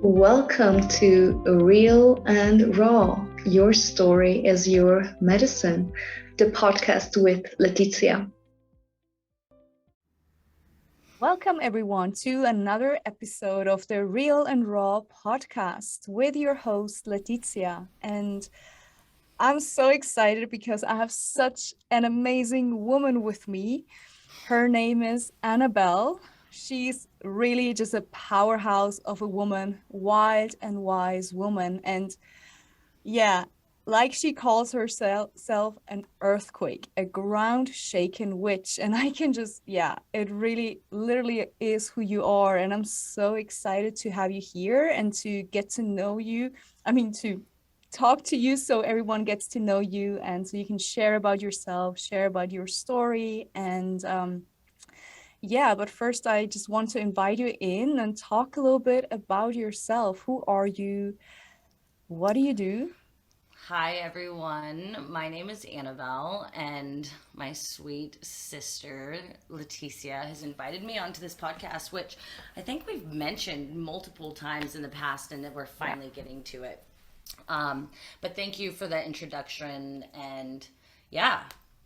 Welcome to Real and Raw. Your story is your medicine, the podcast with Letizia. Welcome, everyone, to another episode of the Real and Raw podcast with your host, Letizia. And I'm so excited because I have such an amazing woman with me. Her name is Annabelle. She's really just a powerhouse of a woman, wild and wise woman. And yeah, like she calls herself an earthquake, a ground shaken witch. And I can just, yeah, it really literally is who you are. And I'm so excited to have you here and to get to know you. To talk to you so everyone gets to know you and so you can share about yourself, share about your story. And yeah, but first, I just want to invite you in and talk a little bit about yourself. Who are you? What do you do? Hi, everyone. My name is Annabelle, and my sweet sister, Letizia, has invited me onto this podcast, which I think we've mentioned multiple times in the past, and that we're finally getting to it. But thank you for the introduction, and yeah,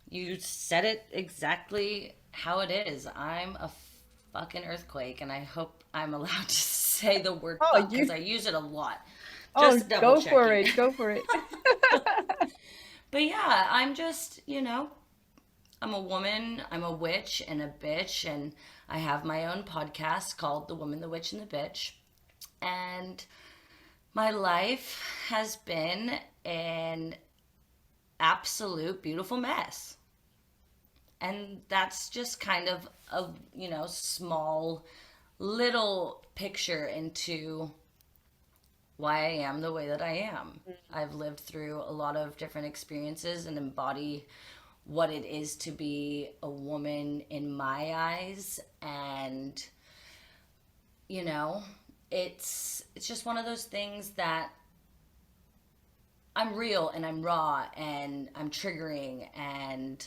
you said it exactly how it is. I'm a fucking earthquake, and I hope I'm allowed to say the word Oh, fuck because you I use it a lot. Oh, Just double go for checking. it. Go for it. But yeah, I'm just, I'm a woman, I'm a witch and a bitch, and I have my own podcast called The Woman, the Witch, and the Bitch. And my life has been an absolute beautiful mess. And that's just kind of a, small little picture into why I am the way that I am. I've lived through a lot of different experiences and embody what it is to be a woman in my eyes, and you know it's just one of those things that I'm real and I'm raw and I'm triggering, and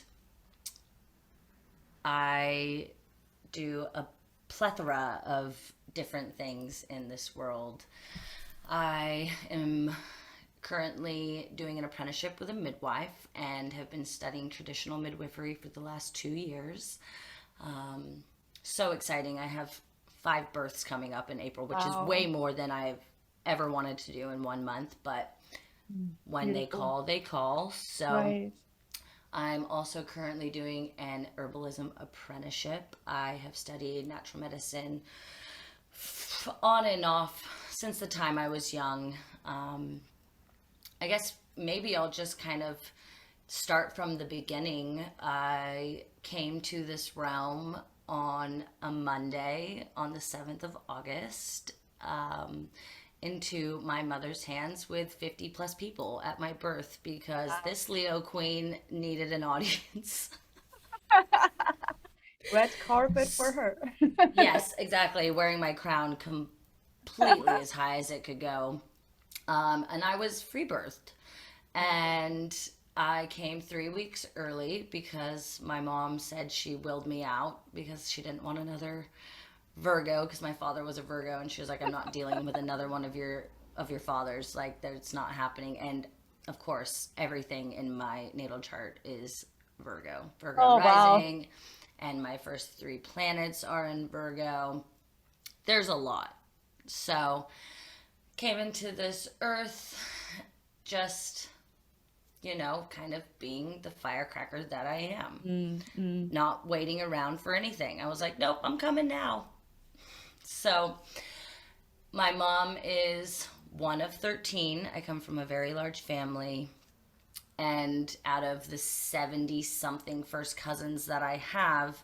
I do a plethora of different things in this world. I am currently doing an apprenticeship with a midwife and have been studying traditional midwifery for the last 2 years. So exciting. I have 5 births coming up in April, which is Wow. way more than I've ever wanted to do in 1 month. But when they Beautiful. call, they call. So Right. I'm also currently doing an herbalism apprenticeship. I have studied natural medicine on and off since the time I was young. I guess maybe I'll just kind of start from the beginning. I came to this realm on a Monday on the 7th of August, into my mother's hands with 50 plus people at my birth because Wow. this Leo queen needed an audience. Red carpet for her. Yes, exactly. Wearing my crown completely as high as it could go. And I was free birthed. And I came 3 weeks early because my mom said she willed me out because she didn't want another Virgo, because my father was a Virgo, and she was like, I'm not dealing with another one of your fathers. Like, that's not happening. And of course, everything in my natal chart is Virgo Oh, wow. rising, and my first 3 planets are in Virgo. There's a lot. So came into this earth just, kind of being the firecracker that I am. Mm, mm. Not waiting around for anything. I was like, nope, I'm coming now. So my mom is one of 13. I come from a very large family. And out of the 70 something first cousins that I have,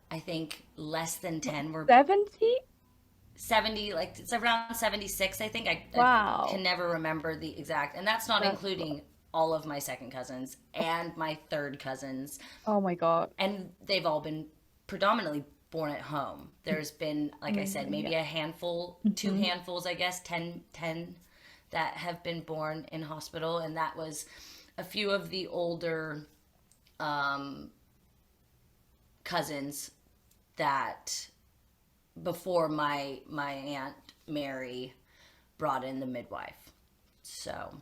I think less than 10 were 70? 70, like it's around 76, I think. I can Wow. never remember the exact, and that's not That's a lot. including all of my second cousins and my third cousins, Oh my God. and they've all been predominantly born at home. There's been, like I said, Amazing. Yeah. maybe a handful, two Hmm. handfuls, I guess, 10 that have been born in hospital, and that was a few of the older um, cousins that before my aunt Mary brought in the midwife. So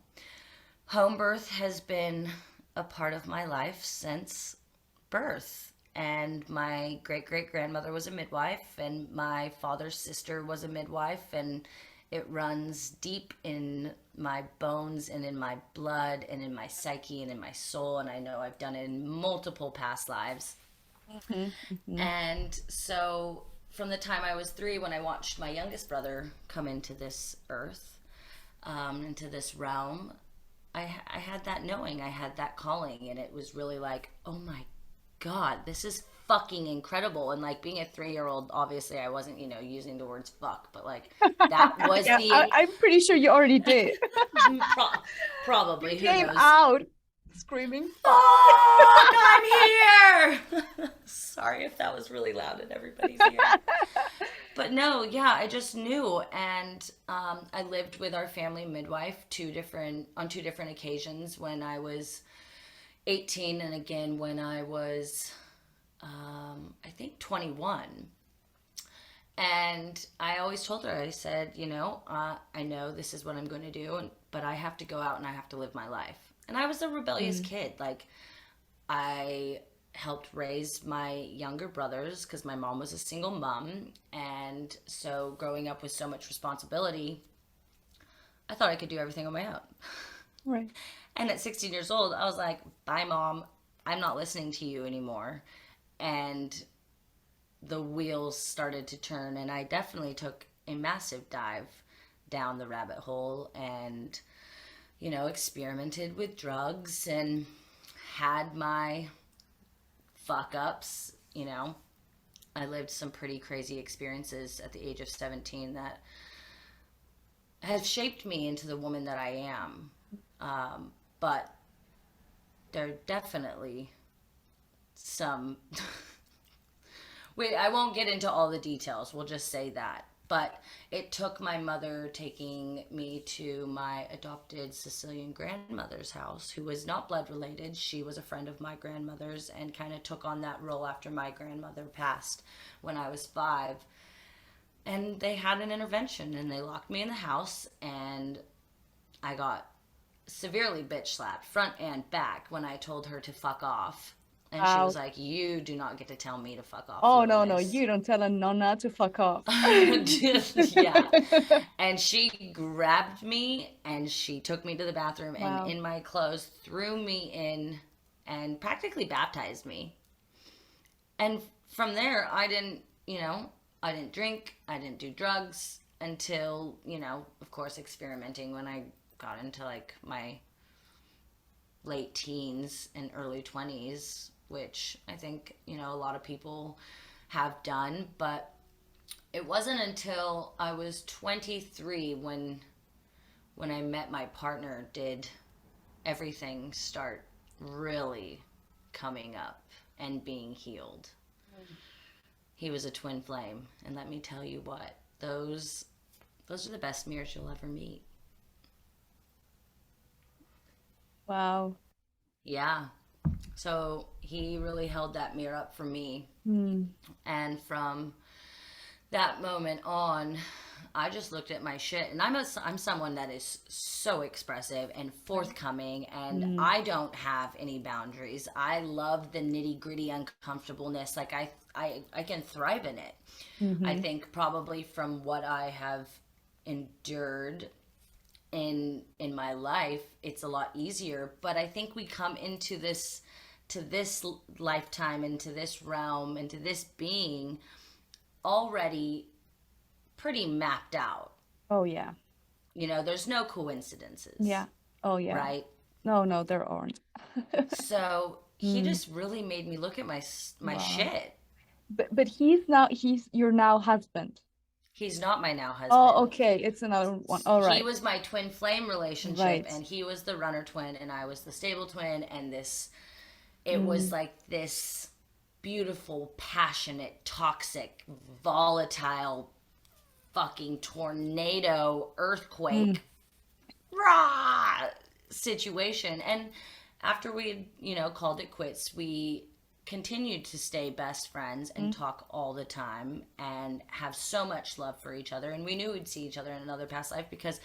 home birth has been a part of my life since birth. And my great-great-grandmother was a midwife, and my father's sister was a midwife, and it runs deep in my bones and in my blood and in my psyche and in my soul, and I know I've done it in multiple past lives. And so from the time I was 3, when I watched my youngest brother come into this earth, into this realm, I had that knowing, I had that calling, and it was really like, oh my God, this is fucking incredible. And like, being a 3-year-old, obviously I wasn't, using the words fuck, but like, that was I'm pretty sure you already did. Probably, who Came knows? out screaming, Fuck, I'm here! Sorry if that was really loud in everybody's ear. But no, yeah, I just knew. And I lived with our family midwife on 2 different occasions, when I was 18 and again when I was, I think 21. And I always told her, I said, I know this is what I'm going to do, but I have to go out and I have to live my life. And I was a rebellious kid. Like, I helped raise my younger brothers because my mom was a single mom. And so growing up with so much responsibility, I thought I could do everything on my own. Right. And at 16 years old, I was like, bye, Mom. I'm not listening to you anymore. And the wheels started to turn, and I definitely took a massive dive down the rabbit hole and, experimented with drugs and had my fuck ups. I lived some pretty crazy experiences at the age of 17 that have shaped me into the woman that I am. But there are definitely some... Wait, I won't get into all the details. We'll just say that. But it took my mother taking me to my adopted Sicilian grandmother's house, who was not blood related. She was a friend of my grandmother's and kind of took on that role after my grandmother passed when I was 5. And they had an intervention, and they locked me in the house, and I got severely bitch slapped front and back when I told her to fuck off. And she was like, you do not get to tell me to fuck off. Oh, no, you don't tell a nonna to fuck off. Yeah. And she grabbed me and she took me to the bathroom and in my clothes threw me in and practically baptized me. And from there, I didn't drink, I didn't do drugs until, of course, experimenting when I got into like my late teens and early 20s, which I think, a lot of people have done. But it wasn't until I was 23 when I met my partner did everything start really coming up and being healed. He was a twin flame, and let me tell you what, those are the best mirrors you'll ever meet. Wow. Yeah. So he really held that mirror up for me. And from that moment on, I just looked at my shit, and I'm someone that is so expressive and forthcoming, and I don't have any boundaries. I love the nitty-gritty uncomfortableness. Like I can thrive in it. I think probably from what I have endured in my life, it's a lot easier. But I think we come into this lifetime, into this realm, into this being already pretty mapped out. Oh yeah. There's no coincidences. Yeah. Oh yeah. Right? No, there aren't. So he just really made me look at my shit. But he's your now husband. He's not my now husband. Oh, okay. It's another one. All right. He was my twin flame relationship, right. And he was the runner twin, and I was the stable twin, and it was like this beautiful, passionate, toxic, volatile, fucking tornado, earthquake, rah, situation. And after we, called it quits, we continued to stay best friends and talk all the time and have so much love for each other. And we knew we'd see each other in another past life because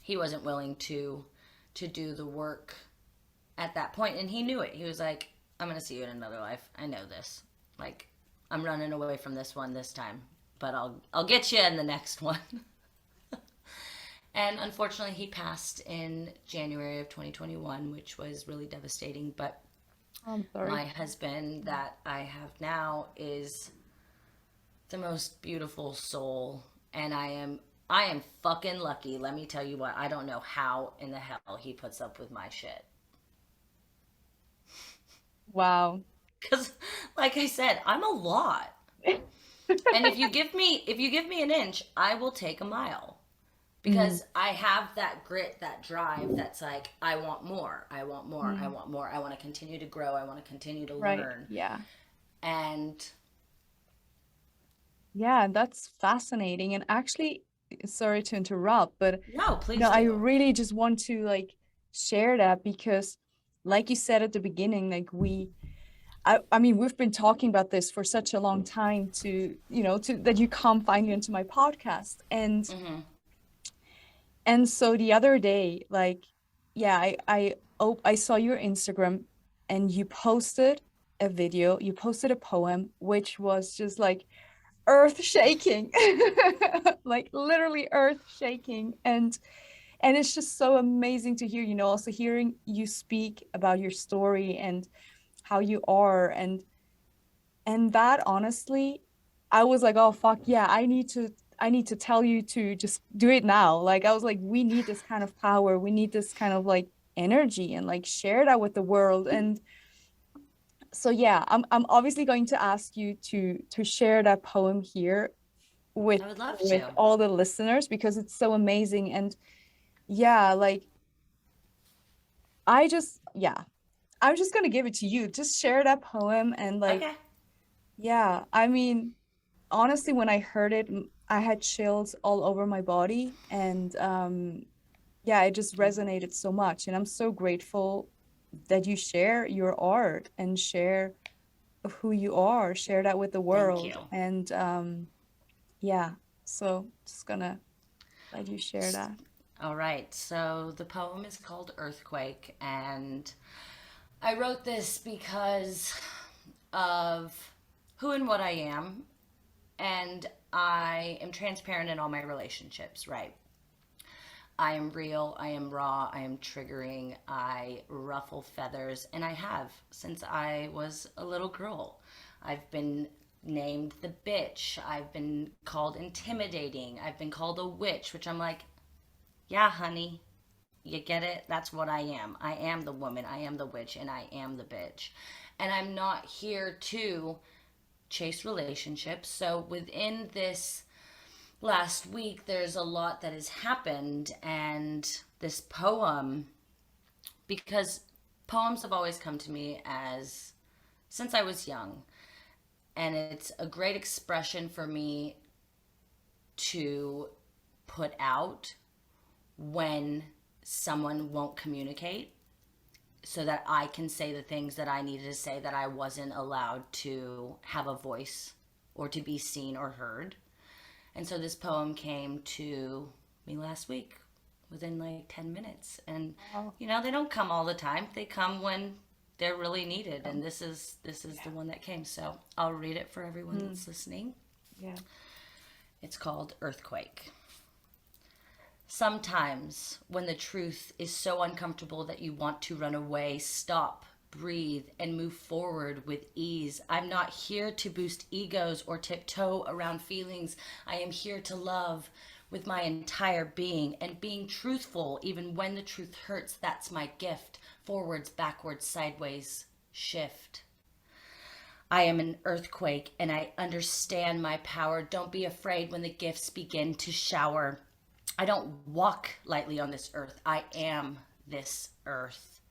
he wasn't willing to do the work at that point, and he knew it. He was like, I'm gonna see you in another life. I know this. Like, I'm running away from this one this time, but I'll get you in the next one. And unfortunately, he passed in January of 2021, which was really devastating. But I'm sorry. my husband that I have now is the most beautiful soul, and I am fucking lucky. Let me tell you what. I don't know how in the hell he puts up with my shit. Wow. Because, like I said, I'm a lot. And if you give me an inch, I will take a mile. Because I have that grit, that drive that's like, I want more, I want more, I want more. I want to continue to grow. I want to continue to learn. Yeah. And yeah, that's fascinating. And actually, sorry to interrupt, but no, please no, do. I really just want to like share that because like you said at the beginning, like I mean, we've been talking about this for such a long time to that you come finally into my podcast. And so the other day, like, yeah, I saw your Instagram and you posted a video, you posted a poem, which was just like earth shaking, like literally earth shaking. And it's just so amazing to hear, also hearing you speak about your story and how you are. And that honestly, I was like, oh fuck yeah, I need to tell you to just do it now. Like I was like, we need this kind of power, we need this kind of like energy, and like share that with the world. And so yeah, I'm obviously going to ask you to share that poem here with I would love with to. all the listeners because it's so amazing. And yeah, like I'm just gonna give it to you. Just share that poem. And like, Okay. yeah, I mean, honestly, when I heard it, I had chills all over my body. And yeah, it just resonated so much. And I'm so grateful that you share your art and share who you are, share that with the Thank world. you. And yeah, so just gonna let you share that. All right. So the poem is called Earthquake, and I wrote this because of who and what I am, and I am transparent in all my relationships, right? I am real, I am raw, I am triggering, I ruffle feathers, and I have since I was a little girl. I've been named the bitch, I've been called intimidating, I've been called a witch, which I'm like, yeah, honey, you get it? That's what I am. I am the woman, I am the witch, and I am the bitch. And I'm not here to chase relationships. So within this last week, there's a lot that has happened, and this poem, because poems have always come to me as since I was young, and it's a great expression for me to put out when someone won't communicate, so that I can say the things that I needed to say that I wasn't allowed to have a voice or to be seen or heard. And so this poem came to me last week within like 10 minutes. And, they don't come all the time. They come when they're really needed. And this is the one that came. So I'll read it for everyone that's listening. Yeah. It's called Earthquake. Sometimes when the truth is so uncomfortable that you want to run away, stop, breathe, and move forward with ease. I'm not here to boost egos or tiptoe around feelings. I am here to love with my entire being, and being truthful even when the truth hurts. That's my gift. Forwards, backwards, sideways, shift. I am an earthquake and I understand my power. Don't be afraid when the gifts begin to shower. I don't walk lightly on this earth. I am this earth.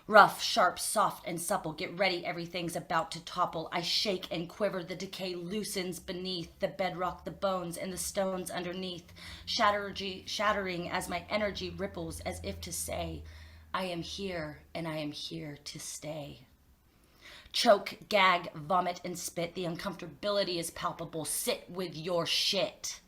Rough, sharp, soft, and supple. Get ready, everything's about to topple. I shake and quiver. The decay loosens beneath the bedrock, the bones, and the stones underneath. Shattering as my energy ripples, as if to say, I am here and I am here to stay. Choke, gag, vomit, and spit. The uncomfortability is palpable. Sit with your shit.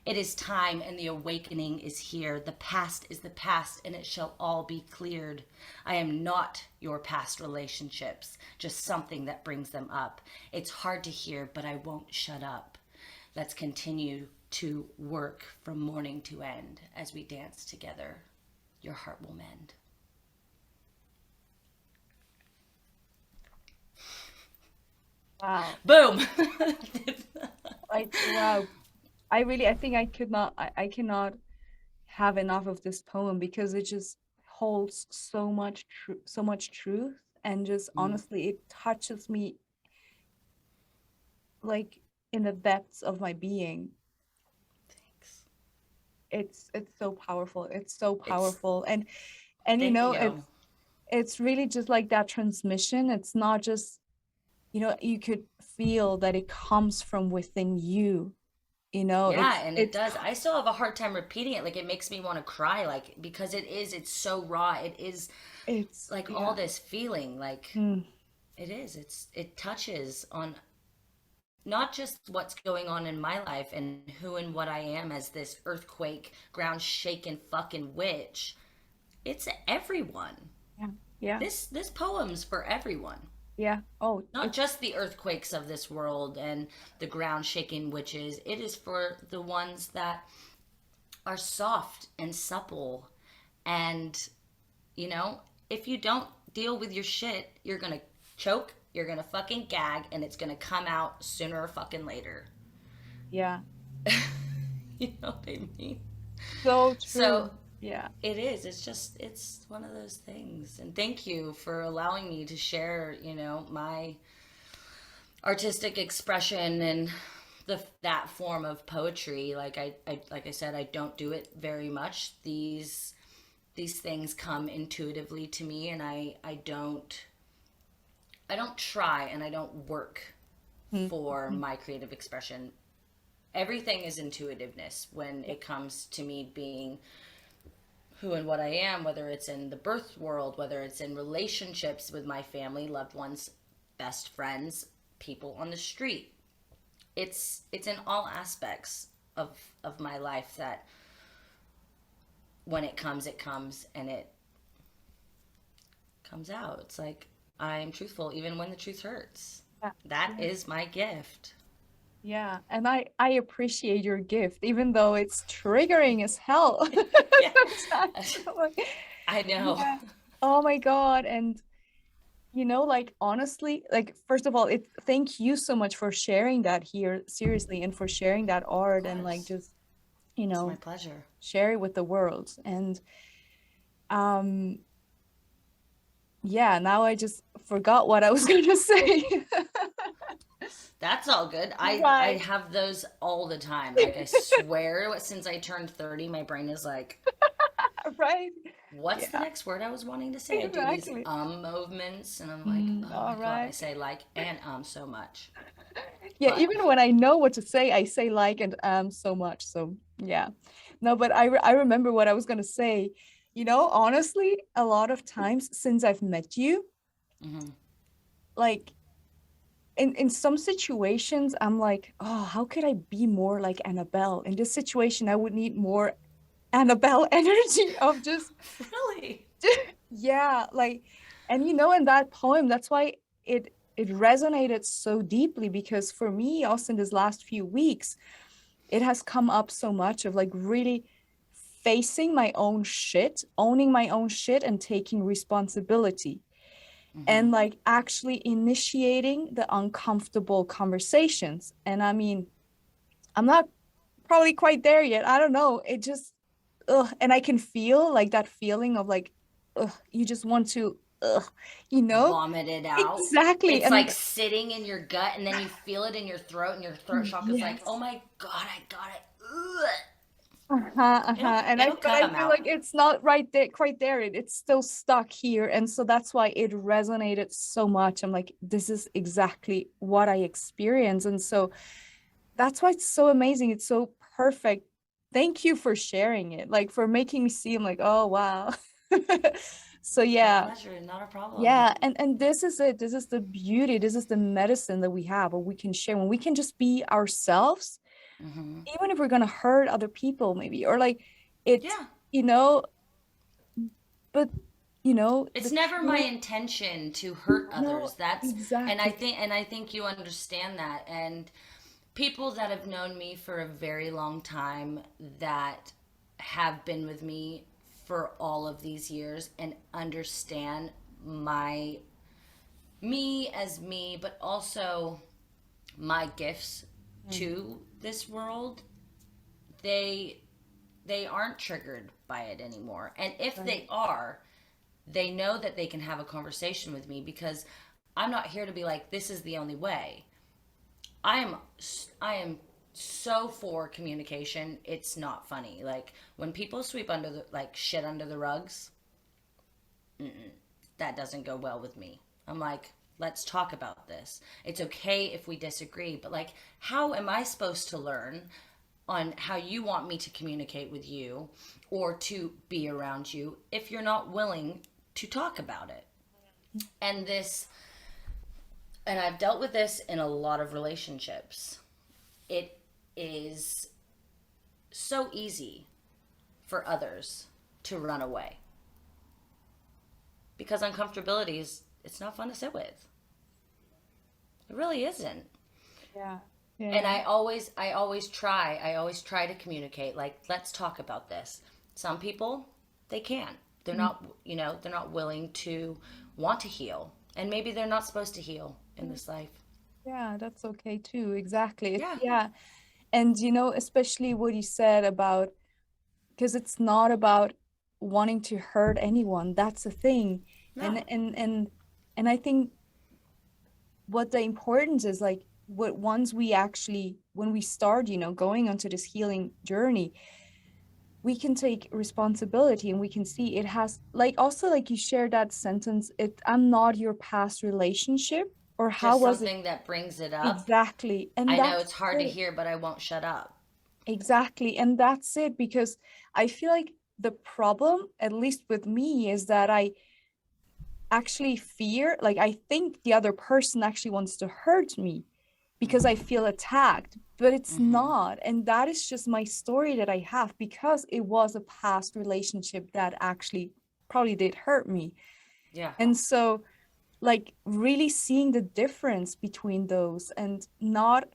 It is time, and the awakening is here. The past is the past, and it shall all be cleared. I am not your past relationships, just something that brings them up. It's hard to hear, but I won't shut up. Let's continue to work from morning to end as we dance together. Your heart will mend. Wow. Boom. Like, wow. I think I cannot have enough of this poem because it just holds so much truth, and just honestly, it touches me like in the depths of my being. Thanks. It's so powerful. It's so powerful. And you Thank know, you. it's really just like that transmission. It's not just, you know, you could feel that it comes from within you. You know, Yeah, and it it's does. I still have a hard time repeating it. Like it makes me want to cry, like because it's so raw. It is like yeah. all this feeling, like Mm. it touches on not just what's going on in my life and who and what I am as this earthquake, ground shaken fucking witch. It's everyone. Yeah. Yeah. This poem's for everyone. Yeah. Oh, Not just the earthquakes of this world and the ground shaking witches. It is for the ones that are soft and supple. And, you know, if you don't deal with your shit, you're going to choke, you're going to fucking gag, and it's going to come out sooner or fucking later. yeah. You know what I mean? So true. So yeah. it is. It's one of those things. And thank you for allowing me to share, you know, my artistic expression and that form of poetry. Like I said, I don't do it very much. These things come intuitively to me, and I don't try, and I don't work for my creative expression. Everything is intuitiveness when it comes to me being who and what I am, whether it's in the birth world, whether it's in relationships with my family, loved ones, best friends, people on the street. It's in all aspects of my life that when it comes, and it comes out. It's like I'm truthful even when the truth hurts. Yeah. That is my gift. Yeah, and I appreciate your gift, even though it's triggering as hell. Yeah. Sometimes. Like, I know. yeah. Oh my God. And you know, like honestly, like first of all, thank you so much for sharing that here, seriously, and for sharing that art, and like just, you It's know, my pleasure. share it with the world. And yeah, now I just forgot what I was gonna say. That's all good. I Right. have those all the time. Like I swear, since I turned 30, my brain is like, Right. what's the Yeah. next word I was wanting to say? I do these Exactly. movements, and I'm like, oh All my God, I right. say like and so much. Yeah, But even when I know what to say, I say like and so much. So yeah. No, but I remember what I was gonna say. You know, honestly, a lot of times since I've met you, like in some situations, I'm like, oh, how could I be more like Annabelle? In this situation, I would need more Annabelle energy of just really, yeah, like, and you know, in that poem, that's why it resonated so deeply, because for me, also in this last few weeks, it has come up so much of like really facing my own shit, owning my own shit, and taking responsibility. And like actually initiating the uncomfortable conversations. And I mean, I'm not probably quite there yet. I don't know. It just, ugh. And I can feel like that feeling of like, ugh, you just want to, ugh, you know? vomit it out. Exactly. It's And like sitting in your gut, and then you feel it in your throat, and your throat chakra is like, yes. oh my God, I got it. Ugh. And but I come feel out. like it's not right there, quite there. It's still stuck here. And so that's why it resonated so much. I'm like, this is exactly what I experience. And so that's why it's so amazing. It's so perfect. Thank you for sharing it, like for making me see. I'm like, oh wow. So My yeah, pleasure, not a problem. yeah, and this is it. This is the beauty. This is the medicine that we have, or we can share when we can just be ourselves, Hmm. even if we're gonna hurt other people, maybe, or like it, Yeah. you know, but the It's never my truth. intention to hurt No, others. That's exactly. and I think you understand that. And people that have known me for a very long time, that have been with me for all of these years and understand my me as me, but also my gifts Mm, to this world, they they aren't triggered by it anymore. And if right. they are, they know that they can have a conversation with me, because I'm not here to be like, this is the only way. I am I am so for communication. It's not funny. Like when people sweep under the like shit under the rugs, that doesn't go well with me. I'm like, let's talk about this. It's okay if we disagree, but like, how am I supposed to learn on how you want me to communicate with you or to be around you if you're not willing to talk about it? And this, and I've dealt with this in a lot of relationships. It is so easy for others to run away because uncomfortability is, it's not fun to sit with. It really isn't. Yeah, And yeah. I always try to communicate, like, let's talk about this. Some people, they can't. They're Mm, not, they're not willing to want to heal. And maybe they're not supposed to heal in mm, this life. yeah, that's okay too. Exactly. Yeah. Yeah. And especially what you said about, because it's not about wanting to hurt anyone. That's the thing. No. And I think what the importance is, like, what once we actually, when we start, going onto this healing journey, we can take responsibility and we can see it has, like, also, like you shared that sentence, I'm not your past relationship, or how Just was it something that brings it up. exactly. And I know that's it's hard to it. hear, but I won't shut up. Exactly. And that's it, because I feel like the problem, at least with me, is that I actually fear, like, I think the other person actually wants to hurt me because I feel attacked, but it's Mm-hmm. not. And that is just my story that I have, because it was a past relationship that actually probably did hurt me. Yeah. And so, like, really seeing the difference between those and not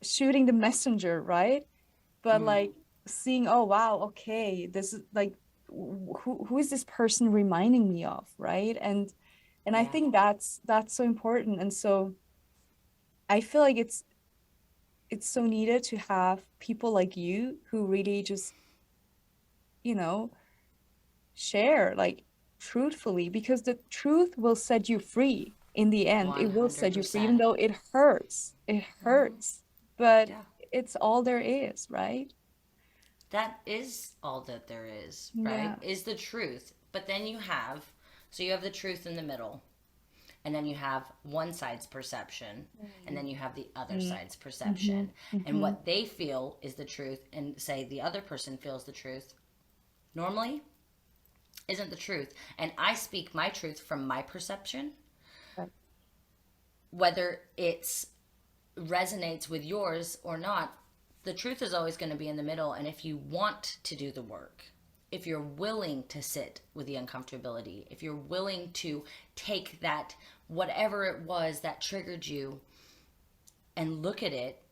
shooting the messenger, right? But Mm. like seeing, oh wow, okay, this is like, who is this person reminding me of, right? And I Yeah. think that's so important. And so I feel like it's so needed to have people like you who really just, you know, share, like, truthfully, because the truth will set you free in the end. It will set you free, even 100%. though it hurts. It Mm-hmm. hurts, but Yeah. it's all there is, right? That is all that there is, right? Yeah. Is the truth. But then so you have the truth in the middle, and then you have one side's perception, and then you have the other Mm. side's Mm-hmm. perception. And Mm-hmm. what they feel is the truth, and say the other person feels the truth, normally isn't the truth. And I speak my truth from my perception, Right. whether it's resonates with yours or not. The truth is always going to be in the middle. And if you want to do the work, if you're willing to sit with the uncomfortability, if you're willing to take that, whatever it was that triggered you, and look at it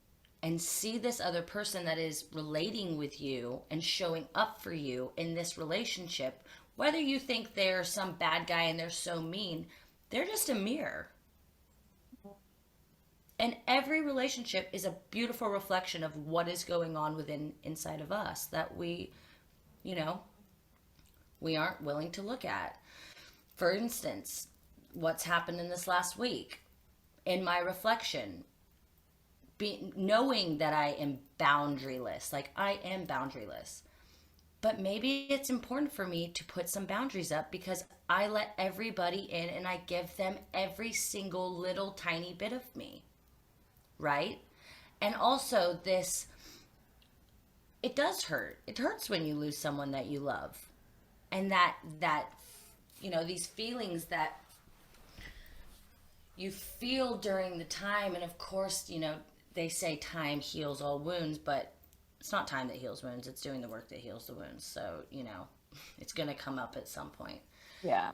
and see this other person that is relating with you and showing up for you in this relationship, whether you think they're some bad guy and they're so mean, they're just a mirror. And every relationship is a beautiful reflection of what is going on within inside of us that you know, we aren't willing to look at. For instance, what's happened in this last week in my reflection, knowing that I am boundaryless, like I am boundaryless. But maybe it's important for me to put some boundaries up because I let everybody in and I give them every single little tiny bit of me, right? And also this, it does hurt. It hurts when you lose someone that you love. And that you know, these feelings that you feel during the time. And of course, you know, they say time heals all wounds, but it's not time that heals wounds. It's doing the work that heals the wounds. So, you know, it's going to come up at some point. Yeah.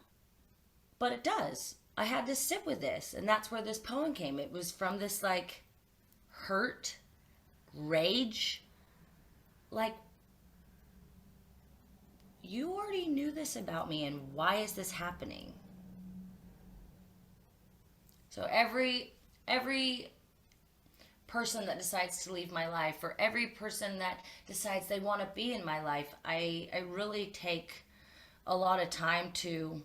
But it does. I had to sit with this, and that's where this poem came. It was from this, like, hurt, rage. Like, you already knew this about me, and why is this happening? So every person that decides to leave my life, or every person that decides they want to be in my life, I really take a lot of time to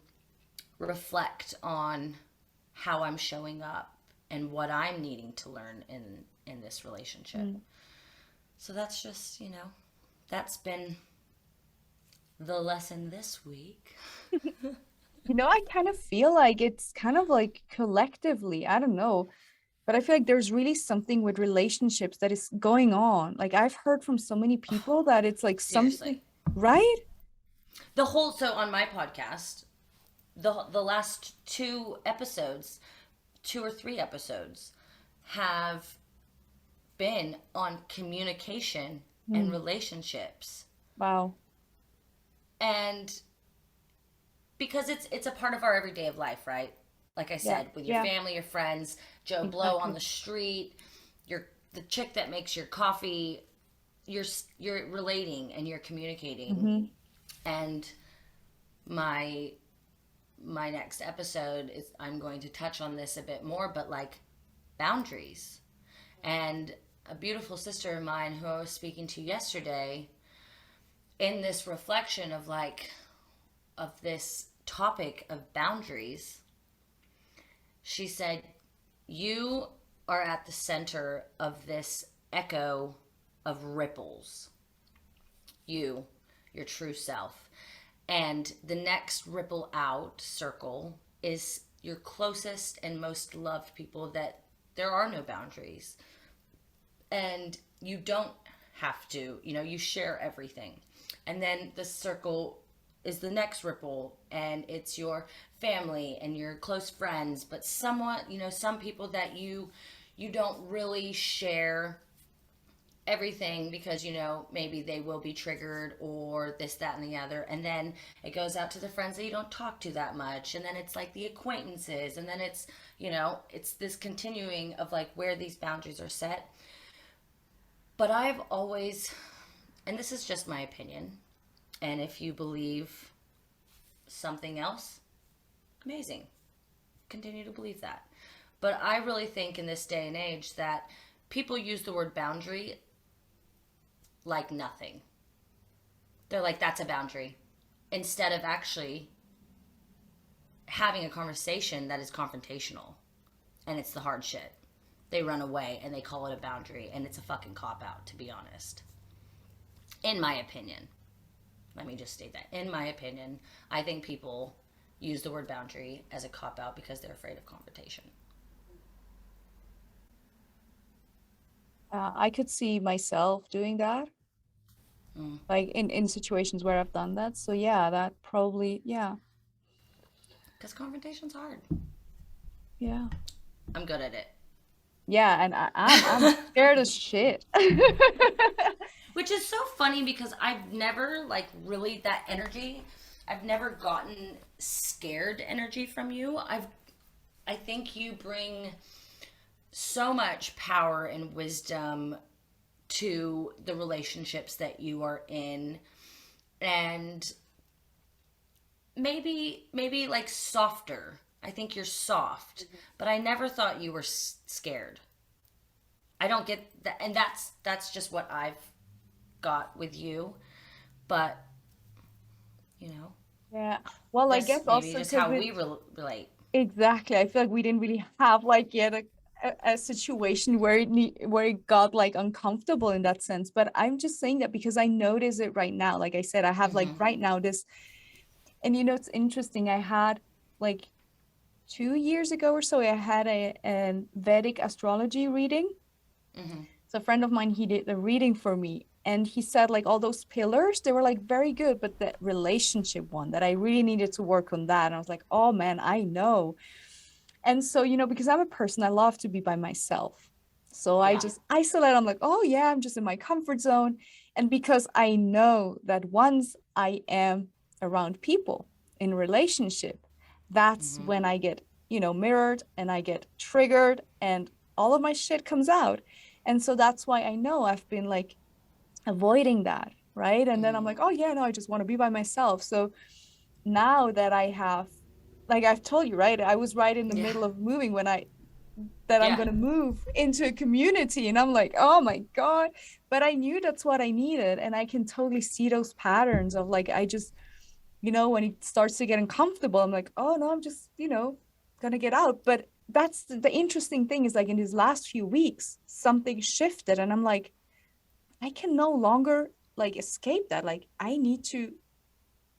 reflect on how I'm showing up and what I'm needing to learn in this relationship. So that's just, you know, that's been the lesson this week. You know, I kind of feel like it's kind of like collectively, I don't know, but I feel like there's really something with relationships that is going on. Like I've heard from so many people that it's like something, Seriously. right? So on my podcast, the last 2 episodes, 2 or 3 episodes, have been on communication and relationships. Wow. And because it's a part of our everyday of life, right? Like I said, with your family, your friends, Joe Blow on the street, the chick that makes your coffee, you're relating and you're communicating. And my next episode is, I'm going to touch on this a bit more, but like boundaries. And a beautiful sister of mine who I was speaking to yesterday, in this reflection of this topic of boundaries, she said, you are at the center of this echo of ripples. Your true self. And the next ripple out circle is your closest and most loved people, that there are no boundaries. And you don't have to, you know, you share everything. And then the circle is the next ripple, and it's your family and your close friends, but somewhat, you know, some people that you don't really share everything because, you know, maybe they will be triggered or this, that, and the other. And then it goes out to the friends that you don't talk to that much. And then it's like the acquaintances. And then it's, you know, it's this continuing of like where these boundaries are set. But I've always, and this is just my opinion, and if you believe something else, amazing. Continue to believe that. But I really think in this day and age that people use the word boundary like nothing. They're like, that's a boundary. Instead of actually having a conversation that is confrontational. And it's the hard shit. They run away and they call it a boundary. And it's a fucking cop-out, to be honest. In my opinion. Let me just state that. In my opinion, I think people use the word boundary as a cop-out because they're afraid of confrontation. I could see myself doing that, like in situations where I've done that. So yeah, that probably, yeah. Because confrontation's hard. Yeah. I'm good at it. Yeah, and I'm scared as shit. Which is so funny because I've never, like, really, that energy, I've never gotten scared energy from you. I think you bring so much power and wisdom to the relationships that you are in, and maybe like softer. I think you're soft, but I never thought you were scared. I don't get that, and that's just what I've got with you. But you know, Yeah. Well, I guess maybe also just how 'cause we relate. exactly. I feel like we didn't really have like yet a situation where it got like uncomfortable in that sense. But I'm just saying that because I notice it right now. Like I said, I have like right now this, and you know, it's interesting. I had like 2 years ago or so, I had a Vedic astrology reading. So a friend of mine, he did the reading for me, And he said like all those pillars, they were like very good, but the relationship one, that I really needed to work on that. And I was like, oh man, I know. And so, because I'm a person, I love to be by myself. So I Yeah. just isolate. I'm like, oh yeah, I'm just in my comfort zone. And because I know that once I am around people in relationship, that's Mm-hmm. when I get, mirrored, and I get triggered, and all of my shit comes out. And so that's why I know I've been like avoiding that, right? And then I'm like, oh yeah, no, I just want to be by myself. So now that I have, like I've told you, right? I was right in the Yeah. middle of moving when I'm Yeah. going to move into a community, and I'm like, oh my God. But I knew that's what I needed. And I can totally see those patterns of like, I just, when it starts to get uncomfortable, I'm like, oh no, I'm just, gonna get out. But that's the interesting thing, is like in these last few weeks, something shifted, and I'm like, I can no longer like escape that. Like I need to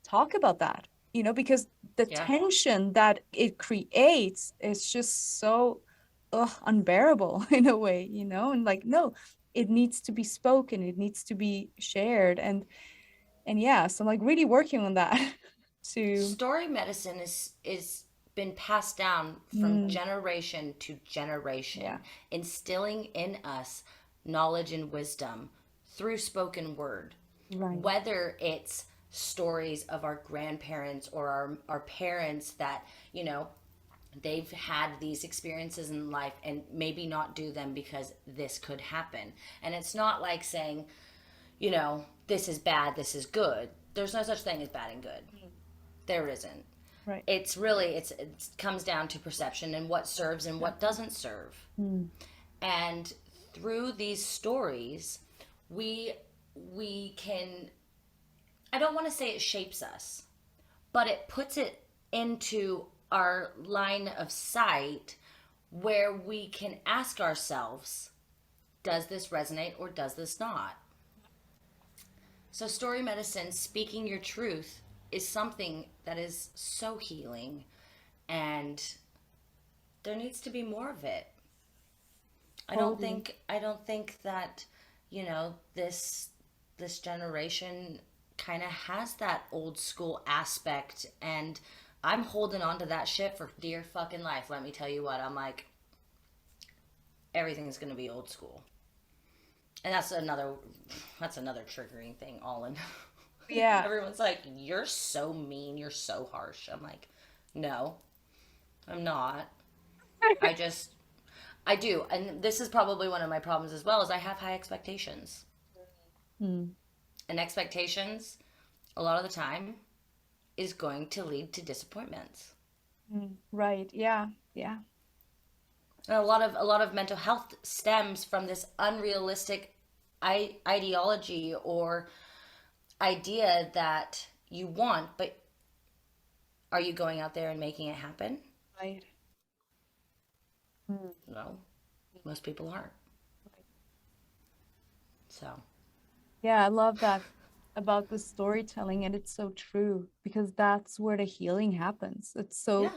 talk about that, because the Yeah. tension that it creates is just so unbearable in a way, and like, no, it needs to be spoken, it needs to be shared. And yeah, so I'm like really working on that to Story medicine is been passed down from mm, generation to yeah, generation, instilling in us knowledge and wisdom through spoken word. right, Whether it's stories of our grandparents or our parents that, they've had these experiences in life and maybe not do them because this could happen. And it's not like saying, this is bad, this is good. There's no such thing as bad and good. There isn't. right, It's really it comes down to perception and what serves and what doesn't serve. mm, And through these stories, we can, I don't want to say it shapes us, but it puts it into our line of sight where we can ask ourselves, does this resonate or does this not? So, story medicine, speaking your truth, is something that is so healing, and there needs to be more of it. totally. I don't think that, this generation kind of has that old school aspect, and I'm holding on to that shit for dear fucking life. Let me tell you what, I'm like, everything's going to be old school. And that's another triggering thing all in. Yeah. Everyone's like, you're so mean, you're so harsh. I'm like, no, I'm not. I do. And this is probably one of my problems as well, is I have high expectations. Mm, And expectations, a lot of the time, is going to lead to disappointments. right. Yeah. Yeah. And a lot of mental health stems from this unrealistic ideology or idea that you want, but are you going out there and making it happen? Right. Mm, No, most people aren't. So, yeah, I love that about the storytelling, and it's so true, because that's where the healing happens. It's so yeah.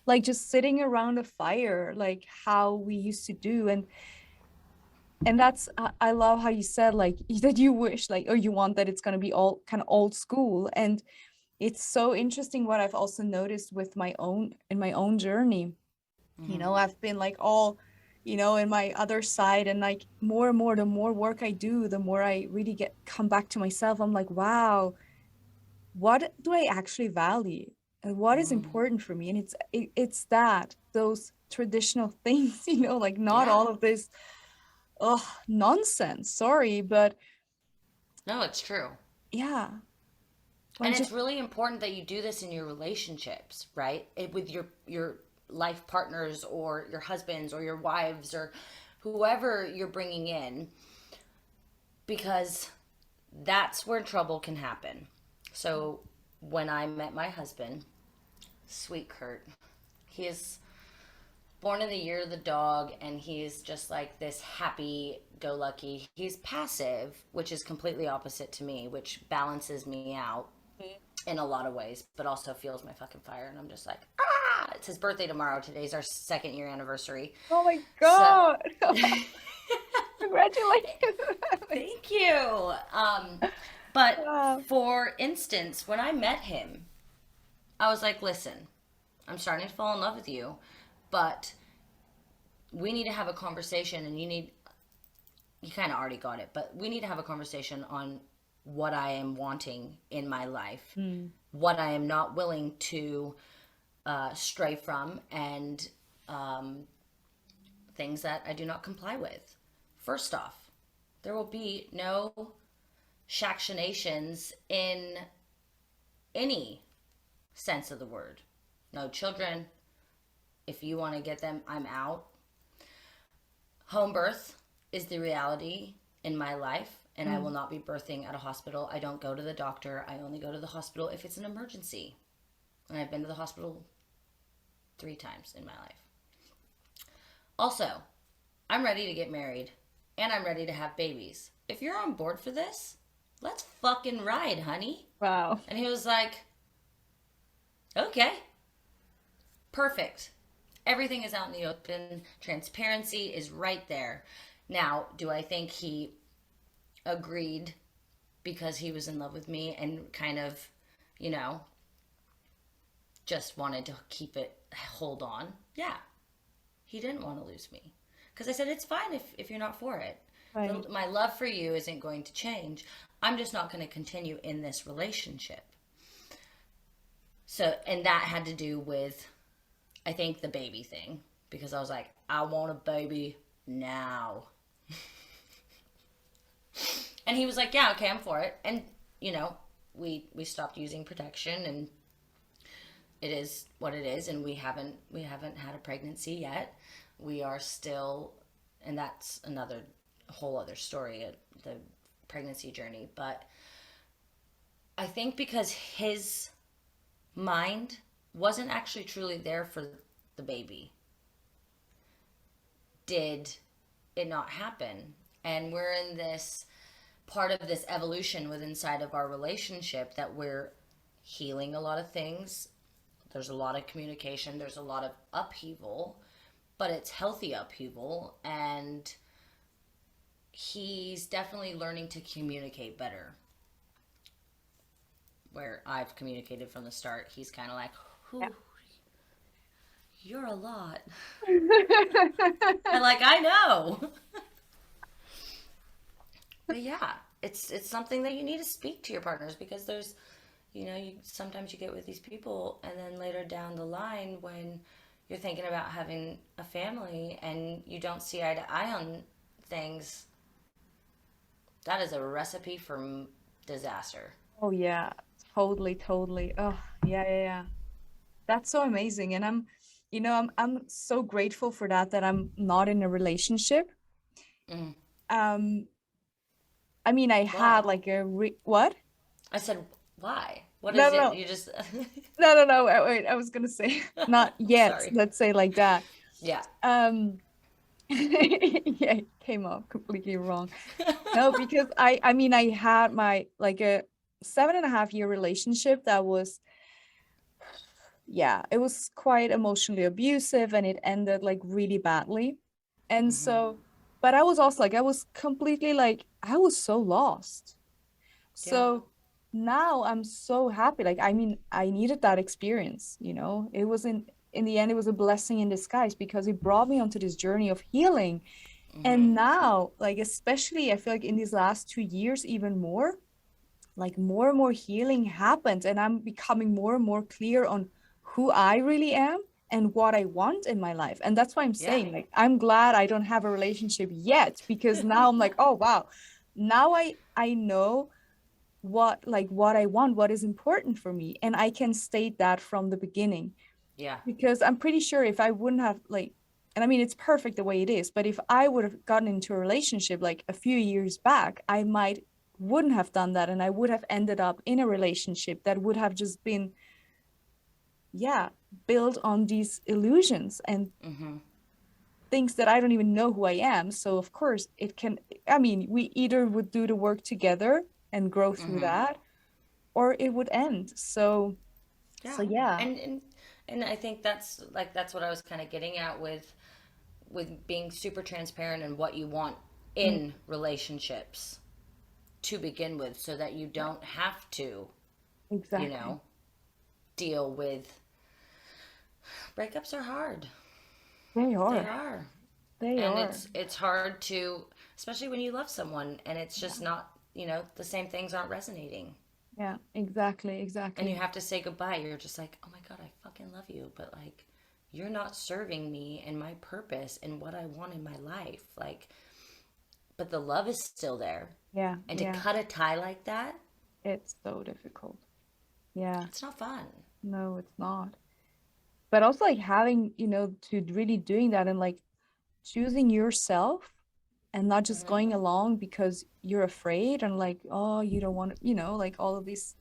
like just sitting around a fire, like how we used to do. And that's I love how you said like that you wish like, or you want that it's going to be all kind of old school. And it's so interesting what I've also noticed with my own journey. Mm-hmm. I've been like all, in my other side, and like more and more, the more work I do, the more I really come back to myself. I'm like, wow, what do I actually value, and what is Mm. important for me? And it's that those traditional things, like not Yeah. all of this nonsense. Sorry, but No, it's true. yeah, And like it's just really important that you do this in your relationships, right? With your life partners or your husbands or your wives or whoever you're bringing in, because that's where trouble can happen. So when I met my husband, sweet Kurt, he is born in the year of the dog, and he's just like this happy go lucky. He's passive, which is completely opposite to me, which balances me out in a lot of ways, but also fuels my fucking fire. And I'm just like, ah! It's his birthday tomorrow. Today's our 2nd year anniversary. oh my So God. I'm Congratulations. Thank you. But Wow. for instance, when I met him, I was like, listen, I'm starting to fall in love with you, but we need to have a conversation, and you kind of already got it, but we need to have a conversation on what I am wanting in my life, what I am not willing to stray from, and things that I do not comply with. First off, there will be no shactionations in any sense of the word. No children. If you want to get them, I'm out. Home birth is the reality in my life, and I will not be birthing at a hospital. I don't go to the doctor. I only go to the hospital if it's an emergency. And I've been to the hospital 3 times in my life. Also, I'm ready to get married, and I'm ready to have babies. If you're on board for this, let's fucking ride, honey. Wow. And he was like, okay, perfect. Everything is out in the open. Transparency is right there. Now, do I think he agreed because he was in love with me and kind of, just wanted to keep it, hold on? Yeah. He didn't want to lose me. Because I said, it's fine if you're not for it. Right. My love for you isn't going to change. I'm just not going to continue in this relationship. So, and that had to do with, I think, the baby thing. Because I was like, I want a baby now. And he was like, yeah, okay, I'm for it. And, we stopped using protection, and it is what it is, and we haven't had a pregnancy yet. We are still, and that's another whole other story, the pregnancy journey. But I think because his mind wasn't actually truly there for the baby, did it not happen. And we're in this part of this evolution with inside of our relationship that we're healing a lot of things. There's a lot of communication, there's a lot of upheaval, but it's healthy upheaval, and he's definitely learning to communicate better. Where I've communicated from the start, he's kind of like, Yeah. you're a lot. And like, I know. But yeah, it's something that you need to speak to your partners, because there's, sometimes you get with these people, and then later down the line, when you're thinking about having a family and you don't see eye to eye on things, that is a recipe for disaster. Oh yeah, totally, totally. Oh yeah, yeah, yeah. That's so amazing. And I'm so grateful for that I'm not in a relationship. Mm. Um, I mean, I Why? had like what? I said, why? What No, is no, it? no, You just. no. Wait, I was gonna say not yet. Sorry. Let's say like that. Yeah. Um, yeah, it came off completely wrong. No, because I mean, I had my like a 7.5 year relationship that was, yeah, it was quite emotionally abusive, and it ended like really badly. And Mm-hmm. so, but I was also like, I was completely like, I was so lost. Yeah. So now I'm so happy. Like, I mean, I needed that experience, it was in the end, it was a blessing in disguise, because it brought me onto this journey of healing. Mm-hmm. And now, like, especially, I feel like in these last 2 years, even more, like more and more healing happens, and I'm becoming more and more clear on who I really am and what I want in my life. And that's why I'm Yeah. saying, like, I'm glad I don't have a relationship yet, because now I'm like, oh wow, now I know what I want, what is important for me, and I can state that from the beginning. Yeah. Because I'm pretty sure if I wouldn't have like, and I mean, it's perfect the way it is, but if I would have gotten into a relationship like a few years back, I might wouldn't have done that, and I would have ended up in a relationship that would have just been, yeah, built on these illusions and Mm-hmm. things that I don't even know who I am. So of course I mean, we either would do the work together and grow through Mm-hmm. that, or it would end. So Yeah. yeah. And I think that's what I was kind of getting at with being super transparent and what you want in relationships to begin with, so that you don't have to, Exactly. deal with breakups. Are hard. They They are. are. They And are. it's hard to, especially when you love someone and it's Yeah. just not, the same things aren't resonating. Yeah, exactly, And you exactly. have to say goodbye. You're just like, oh my God, I fucking love you. But like, you're not serving me and my purpose and what I want in my life. Like, but the love is still there. Yeah, And to yeah. cut a tie like that, It's so difficult. Yeah. it's not fun. No, it's not. But also like having, to really doing that and like choosing yourself and not just Hmm. going along because you're afraid and like, oh, you don't want, like all of these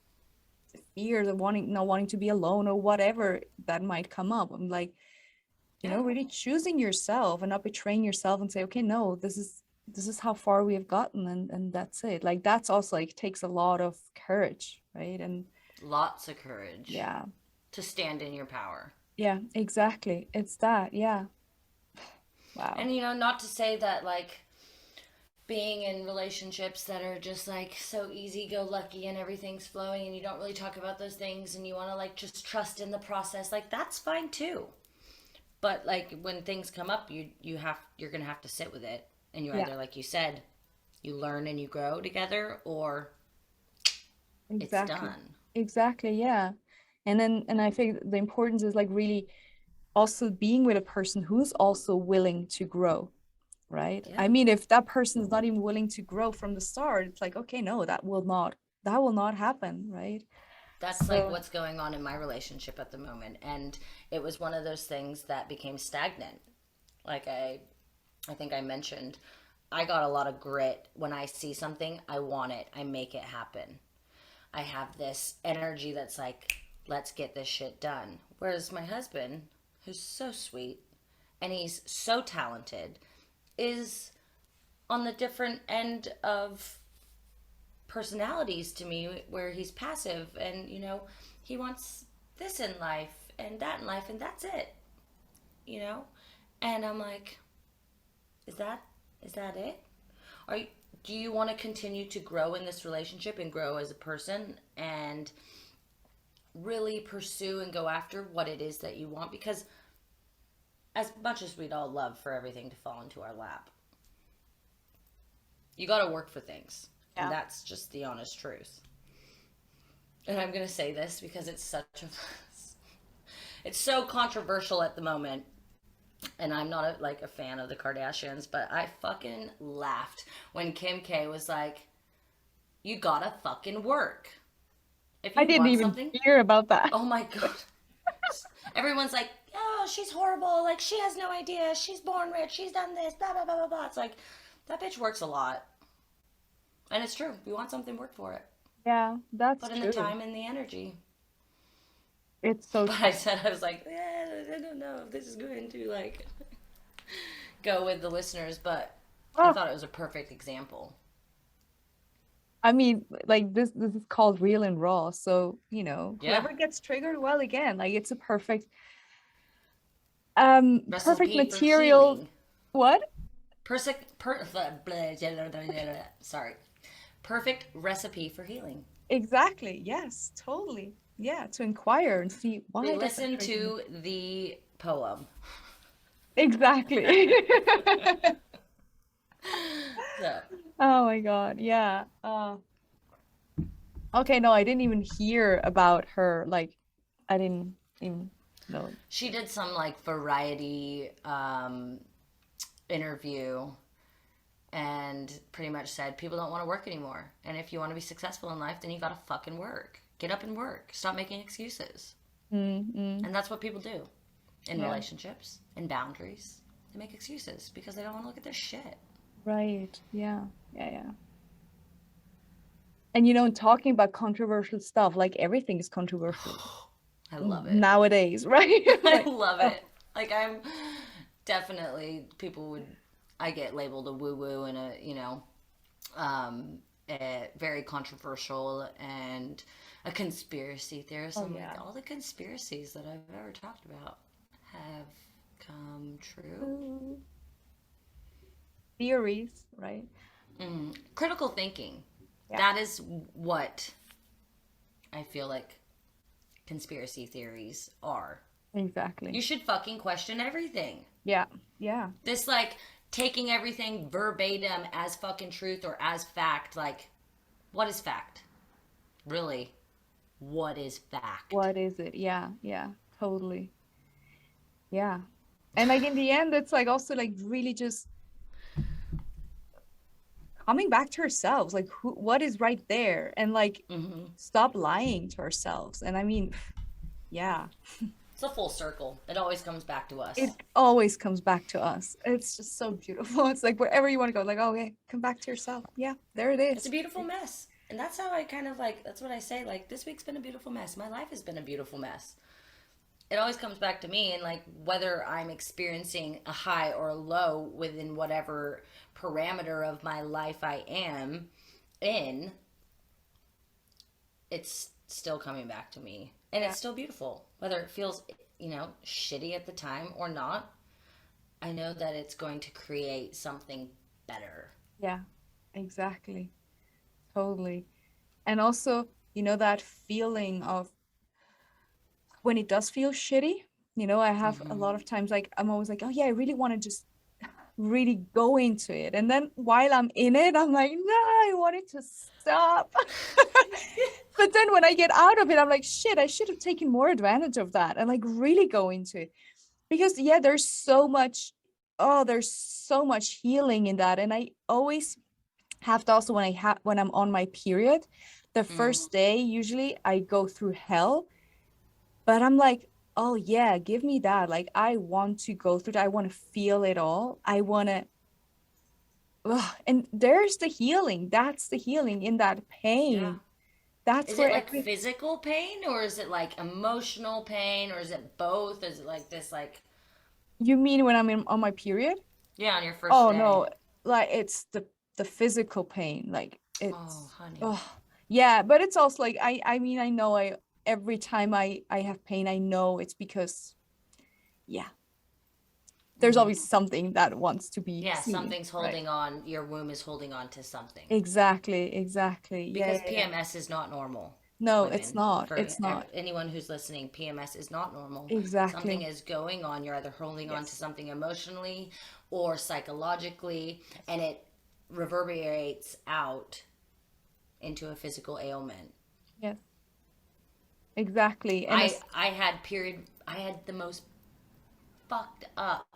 fears of not wanting to be alone or whatever that might come up. I'm like, Yeah. really choosing yourself and not betraying yourself and say, okay, no, this is how far we have gotten and that's it. Like that's also like takes a lot of courage, right? And Lots of courage yeah, to stand in your power. yeah, exactly. It's that, yeah. Wow. And, not to say that, like, being in relationships that are just like so easy go lucky and everything's flowing and you don't really talk about those things and you want to like just trust in the process, like that's fine too. But like when things come up, you're gonna have to sit with it, and you Yeah, either, like you said, you learn and you grow together, or it's exactly. done. Exactly, yeah. And I think the importance is like really also being with a person who's also willing to grow, right? Yeah. I mean, if that person is not even willing to grow from the start, it's like, okay, no, that will not happen, right? That's like So, what's going on in my relationship at the moment, and it was one of those things that became stagnant. Like I think I mentioned, I got a lot of grit. When I see something, I want it. I make it happen. I have this energy that's like, let's get this shit done. Whereas my husband, who's so sweet and he's so talented, is on the different end of personalities to me, where he's passive and, he wants this in life and that in life, and that's it, you know? And I'm like, is that it? Are you, do you want to continue to grow in this relationship and grow as a person and really pursue and go after what it is that you want? Because as much as we'd all love for everything to fall into our lap, you got to work for things. And yeah. that's just the honest truth. And I'm going to say this because it's so controversial at the moment. And I'm not like a fan of the Kardashians, but I fucking laughed when Kim K was like, you gotta fucking work. If I you didn't want even something, hear about that. oh my God. Everyone's like, oh, she's horrible. Like, she has no idea. She's born rich. She's done this, blah, blah, blah, blah, blah. It's like, that bitch works a lot. And it's true. If you want something, work for it. Yeah, that's Put in the true. time and the energy. It's so But true. I was like, I don't know if this is going to, like, go with the listeners. But I Oh, thought it was a perfect example. I mean, like this is called real and raw. So, Yeah. whoever gets triggered, well, again, like it's a perfect Recipe for material. healing. What? Sorry. Perfect recipe for healing. Exactly. Yes, totally. Yeah, to inquire and see We why does that listen trigger me. to the poem. Exactly. So, Oh my God. Yeah. Okay, no, I didn't even hear about her. Like, I didn't even know. she did some like variety interview and pretty much said people don't want to work anymore. And if you want to be successful in life, then you got to fucking work. Get up and work. Stop making excuses. Mm-mm. And that's what people do in Yeah. relationships, in boundaries. They make excuses because they don't want to look at their shit. Right. Yeah. Yeah. Yeah. And talking about controversial stuff, like everything is controversial I love it. nowadays, right? I Like, love oh, it. Like, I'm definitely, I get labeled a woo woo and a very controversial and a conspiracy theorist. oh I'm yeah. like, all the conspiracies that I've ever talked about have come true. Ooh. theories, right? Critical thinking. Yeah. That is what I feel like conspiracy theories are. Exactly. You should fucking question everything. Yeah. Yeah. This, like, taking everything verbatim as fucking truth or as fact, like, what is fact? Really, what is fact? What is it? Yeah. Yeah. Totally. Yeah. And like in the end, it's like also like really just coming back to ourselves, like what is right there, and like stop lying to ourselves. And I mean, yeah, It's a full circle. It always comes back to it us. always comes back to us. It's just so beautiful. It's like wherever you want to go, like, oh, okay, come back to yourself. Yeah, there it It's a is. beautiful mess. And that's how I kind of like, that's what I say. Like, this week's been a beautiful mess. My life has been a beautiful mess. It always comes back to me, and like whether I'm experiencing a high or a low within whatever parameter of my life I am in, it's still coming back to me. And Yeah. it's still beautiful. Whether it feels, shitty at the time or not, I know that it's going to create something better. Yeah, exactly. Totally. And also, that feeling of when it does feel shitty, I have a lot of times like I'm always like, oh yeah, I really want to just really go into it. And then while I'm in it, I'm like, no, I want it to stop. But then when I get out of it, I'm like, shit, I should have taken more advantage of that and like really go into it. Because yeah, there's so much healing in that. And I always have to also when I'm on my period, the first day usually I go through hell, but I'm like, oh yeah, give me that. Like I want to go through that. I want to feel it all. I want to and there's the healing. That's the healing in that Yeah. pain. That's Is where it like physical pain, or is it like emotional pain, or is it both? Is it like this, like, you mean when on my period? yeah, on your first Oh day? no, like it's the physical pain. Like Oh, it's honey. oh yeah, but it's also like I mean I know I every time I have pain, I know it's because yeah, there's always something that wants to be Yeah, seen, something's right? holding on. Your womb is holding on to something. Exactly. Yeah, Because yeah, yeah. PMS is not normal, No, it's women. not. For It's not. anyone who's listening, PMS is not normal. Something Exactly. is going on. You're either holding on to Yes. something emotionally or psychologically, and it reverberates out into a physical ailment. Yes. Exactly. And it's I had the most fucked up,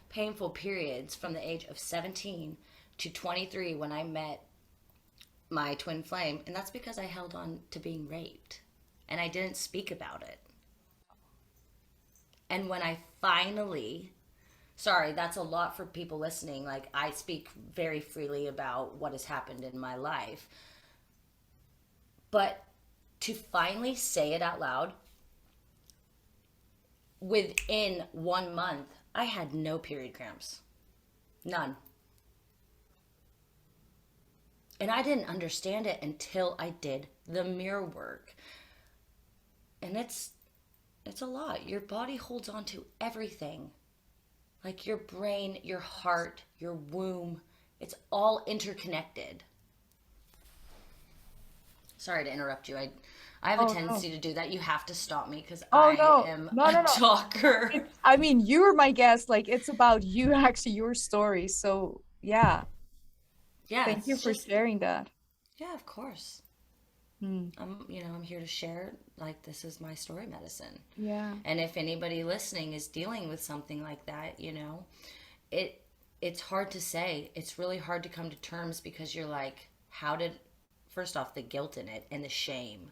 painful periods from the age of 17 to 23 when I met my twin flame, and that's because I held on to being raped and I didn't speak about it. And when I finally, sorry, that's a lot for people listening. Like, I speak very freely about what has happened in my life. But to finally say it out loud, within 1 month, I had no period cramps. None. And I didn't understand it until I did the mirror work. And it's a lot. Your body holds on to everything. Like your brain, your heart, your womb. It's all interconnected. Sorry to interrupt you. I have a oh no. tendency to do that. You have to stop me because Oh I no. am No, a no, no. talker. I mean, you're my guest. Like it's about you actually, your story. So yeah. Yeah, Thank you it's for just, sharing that. yeah, of course. Hmm. I'm here to share, like, this is my story medicine. Yeah. And if anybody listening is dealing with something like that, it it's hard to say. It's really hard to come to terms because you're like, how did, first off, the guilt in it and the shame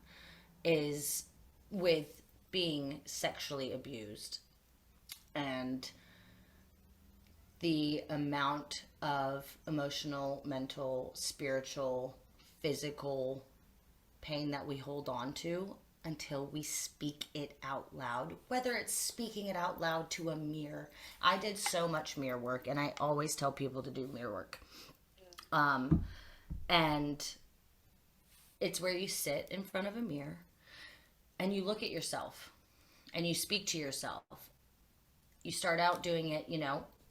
is with being sexually abused, and the amount of emotional, mental, spiritual, physical pain that we hold on to until we speak it out loud, whether it's speaking it out loud to a mirror. I did so much mirror work, and I always tell people to do mirror work. And it's where you sit in front of a mirror and you look at yourself and you speak to yourself. You start out doing it,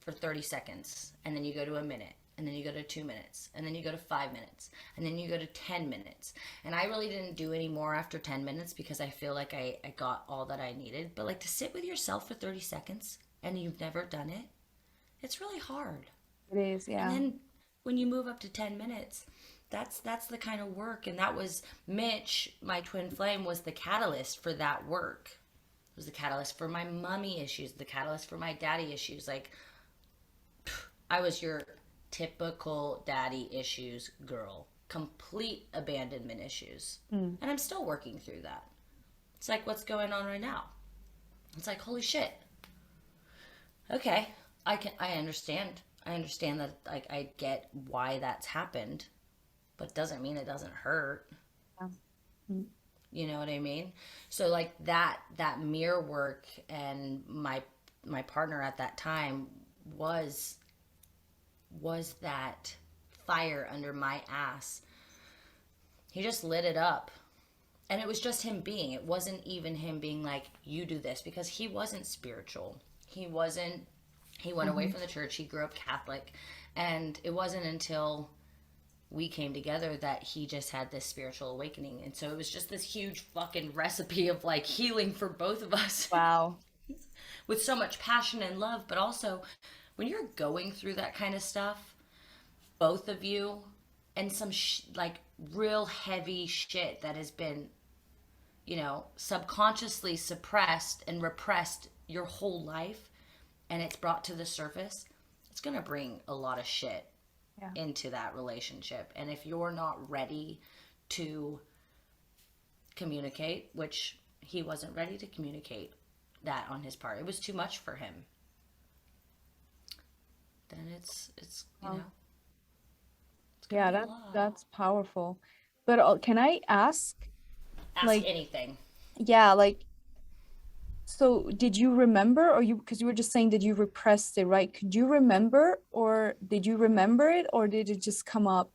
for 30 seconds, and then you go to a minute, and then you go to 2 minutes, and then you go to 5 minutes, and then you go to 10 minutes. And I really didn't do any more after 10 minutes because I feel like I got all that I needed. But like to sit with yourself for 30 seconds and you've never done it, it's really hard. It is, And yeah. then when you move up to 10 minutes, that's the kind of work. And that was Mitch, my twin flame, was the catalyst for that work. It was the catalyst for my mommy issues, the catalyst for my daddy issues. Like, I was your typical daddy issues girl, complete abandonment issues. And I'm still working through that. It's like what's going on right now. It's like, holy shit. Okay, I understand. I understand that, like, I get why that's happened, but it doesn't mean it doesn't hurt. Yeah. Mm. You know what I mean? So like that mirror work, and my partner at that time was that fire under my ass. He just lit it up. And it was just him being. It wasn't even him being like, you do this, because he wasn't spiritual. He went away from the church. He grew up Catholic. And it wasn't until we came together that he just had this spiritual awakening. And so it was just this huge fucking recipe of like healing for both of us. Wow. With so much passion and love. But also, when you're going through that kind of stuff, both of you, and some like real heavy shit that has been, you know, subconsciously suppressed and repressed your whole life, and it's brought to the surface, it's going to bring a lot of shit into that relationship. And if you're not ready to communicate, which he wasn't ready to communicate that on his part, it was too much for him, then it's you know, it's gonna Yeah, be a lot. that's powerful. But can I ask, Ask like, anything. yeah, like, so did you remember, or because you were just saying that you repressed it, right? Could you remember, or did you remember it, or did it just come up?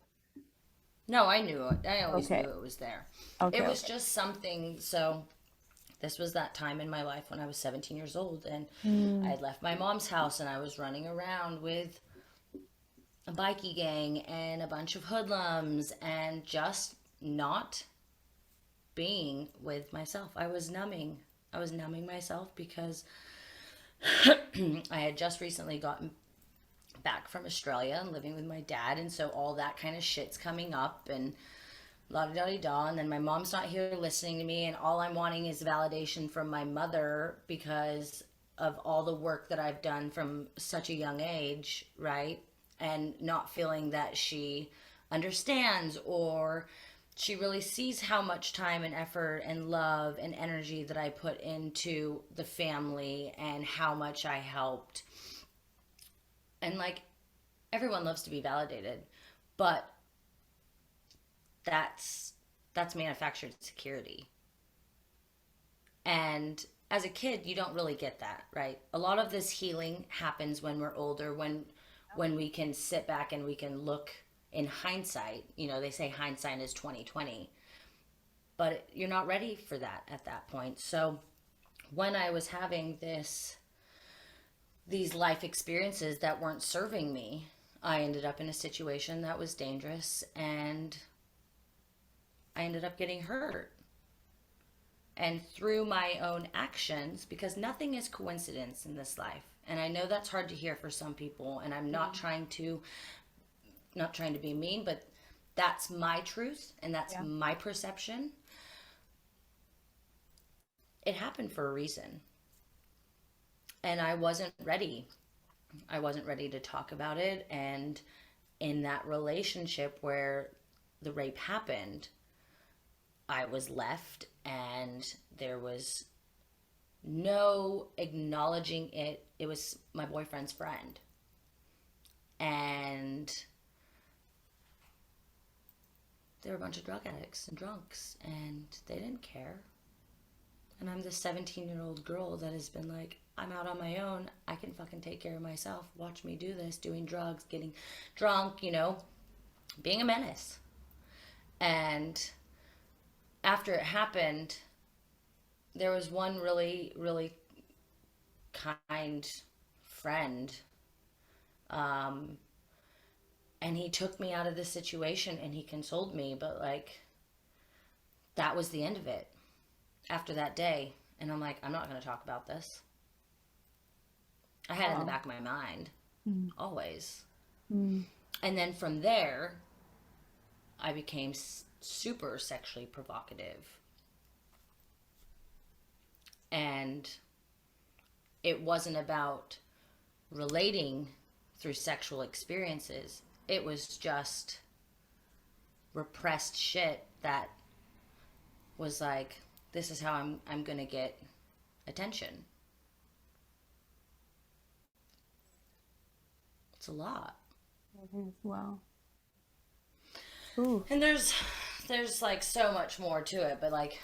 No, I knew it. I always Okay. knew it was there. Okay. It was just something. So this was that time in my life when I was 17 years old, and I had left my mom's house, and I was running around with a bikie gang and a bunch of hoodlums, and just not being with myself. I was numbing myself because I had just recently gotten back from Australia and living with my dad, and so all that kind of shit's coming up, and la da da da. And then my mom's not here listening to me, and all I'm wanting is validation from my mother because of all the work that I've done from such a young age, right? And not feeling that she understands, or she really sees how much time and effort and love and energy that I put into the family and how much I helped. And like, everyone loves to be validated, but that's manufactured security. And as a kid, you don't really get that, right? A lot of this healing happens when we're older, when we can sit back and we can look in hindsight. You know, they say hindsight is 20/20, but you're not ready for that at that point. So when I was having these life experiences that weren't serving me, I ended up in a situation that was dangerous, and I ended up getting hurt. And through my own actions, because nothing is coincidence in this life. And I know that's hard to hear for some people, and I'm not trying to be mean, but that's my truth and that's my perception. It happened for a reason. And I wasn't ready. I wasn't ready to talk about it. And in that relationship where the rape happened, I was left, and there was no acknowledging it. It was my boyfriend's friend. And they were a bunch of drug addicts and drunks, and they didn't care. And I'm this 17-year-old girl that has been like, I'm out on my own. I can fucking take care of myself. Watch me do this, doing drugs, getting drunk, you know, being a menace. And after it happened, there was one really, really kind friend And he took me out of this situation and he consoled me, but like that was the end of it after that day. And I'm like, I'm not going to talk about this. I had it in the back of my mind, always. And then from there, I became super sexually provocative. And it wasn't about relating through sexual experiences. It was just repressed shit that was like, this is how I'm going to get attention. It's a lot. Wow. Ooh. And there's like so much more to it, but like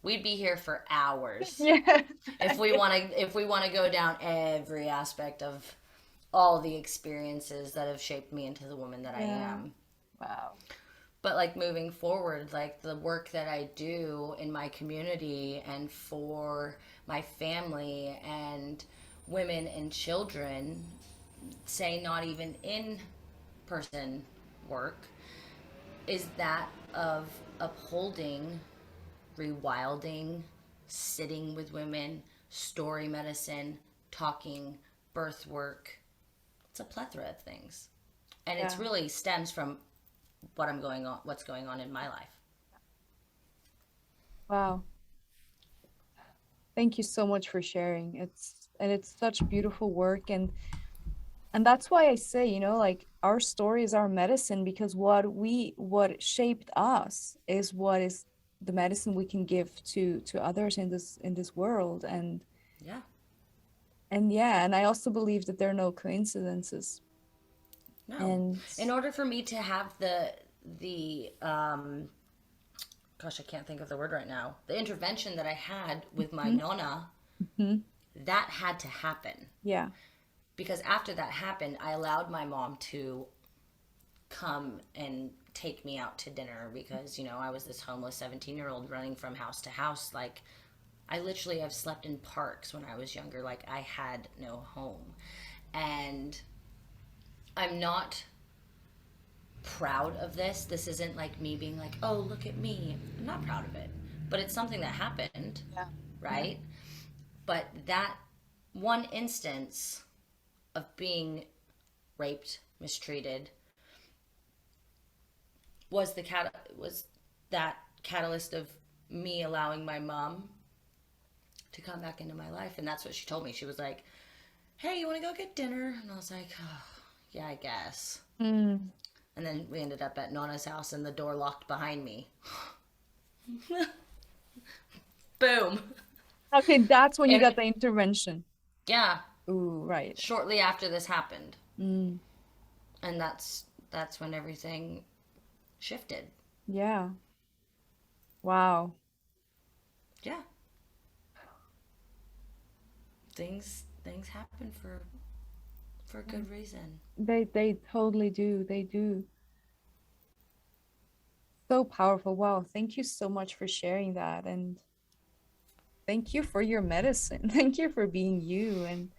we'd be here for hours. Yeah. If we want to go down every aspect of all the experiences that have shaped me into the woman that I am. Wow. But like moving forward, like the work that I do in my community and for my family and women and children, say not even in person work, is that of upholding, rewilding, sitting with women, story medicine, talking, birth work. It's a plethora of things. And it's really stems from what's going on in my life. Wow. Thank you so much for sharing. It's such beautiful work, and that's why I say, you know, like our story is our medicine, because what shaped us is what is the medicine we can give to others in this world. And and I also believe that there are no coincidences. No. And in order for me to have the gosh, I can't think of the word right now. The intervention that I had with my nonna, that had to happen. Yeah. Because after that happened, I allowed my mom to come and take me out to dinner because, you know, I was this homeless 17-year-old running from house to house. Like, I literally have slept in parks when I was younger. Like, I had no home. And I'm not proud of this. This isn't like me being like, oh, look at me. I'm not proud of it. But it's something that happened, right? Yeah. But that one instance of being raped, mistreated, was that catalyst of me allowing my mom to come back into my life. And that's what she told me. She was like, hey, you want to go get dinner? And I was like, oh, yeah, I guess. And then we ended up at Nana's house and the door locked behind me. Boom. Okay, that's when you got the intervention. Yeah. Ooh, right. Shortly after this happened. And that's when everything shifted. Yeah. Wow. Yeah. Things happen for a good reason. They totally do. They do. So powerful. Wow. Thank you so much for sharing that. And thank you for your medicine. Thank you for being you and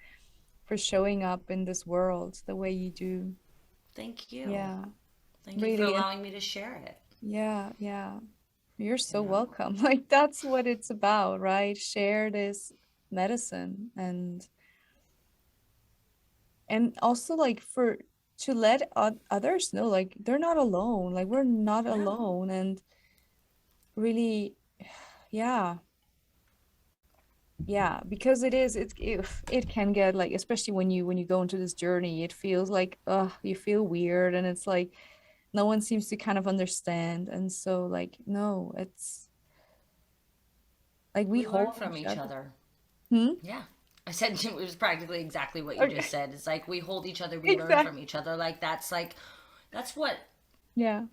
for showing up in this world the way you do. Thank you. Yeah. Thank you for allowing me to share it. Yeah, yeah. You're so welcome. Like, that's what it's about, right? Share this medicine and also like to let others know, like, they're not alone. Like, we're not alone. And really, yeah, because it can get like, especially when you go into this journey, it feels like you feel weird, and it's like no one seems to kind of understand. And so, like, no, it's like we learn hold from each other. Yeah. I said it was practically exactly what you just said. It's like we hold each other, we learn from each other. Like that's what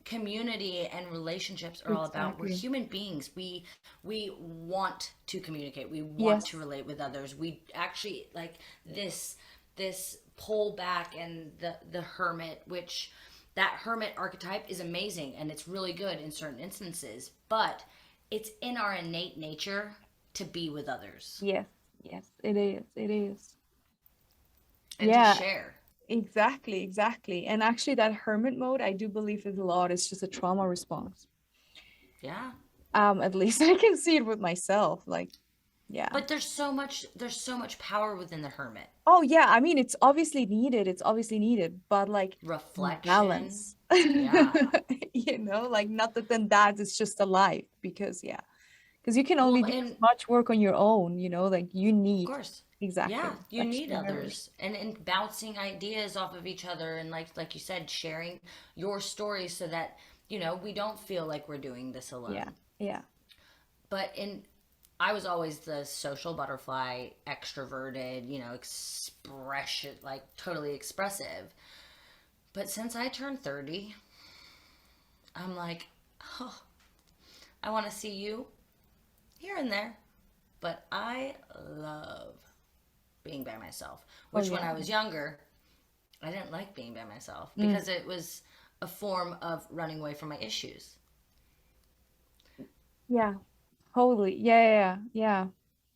community and relationships are all about. We're human beings. We want to communicate. We want to relate with others. We actually like this pull back and the hermit, which that hermit archetype is amazing and it's really good in certain instances, but it's in our innate nature to be with others. Yes, it is. And to share. Exactly. And actually that hermit mode, I do believe is a lot. It's just a trauma response. Yeah. At least I can see it with myself. Like, yeah. But there's so much power within the hermit. Oh yeah, I mean it's obviously needed. But like Reflection. balance. Yeah. You know, like not that then that is just a life because because you can only Well, do as and much work on your own, you know, like you of need course. Yeah, exactly you need extraordinary. others and bouncing ideas off of each other and like you said, sharing your story so that, we don't feel like we're doing this Yeah. alone. Yeah. But I was always the social butterfly, extroverted, expression, like totally expressive. But since I turned 30, I'm like, oh, I want to see you here and there. But I love being by myself, Oh which when yeah. I was younger, I didn't like being by myself Mm. because it was a form of running away from my issues. Yeah. Totally. Yeah.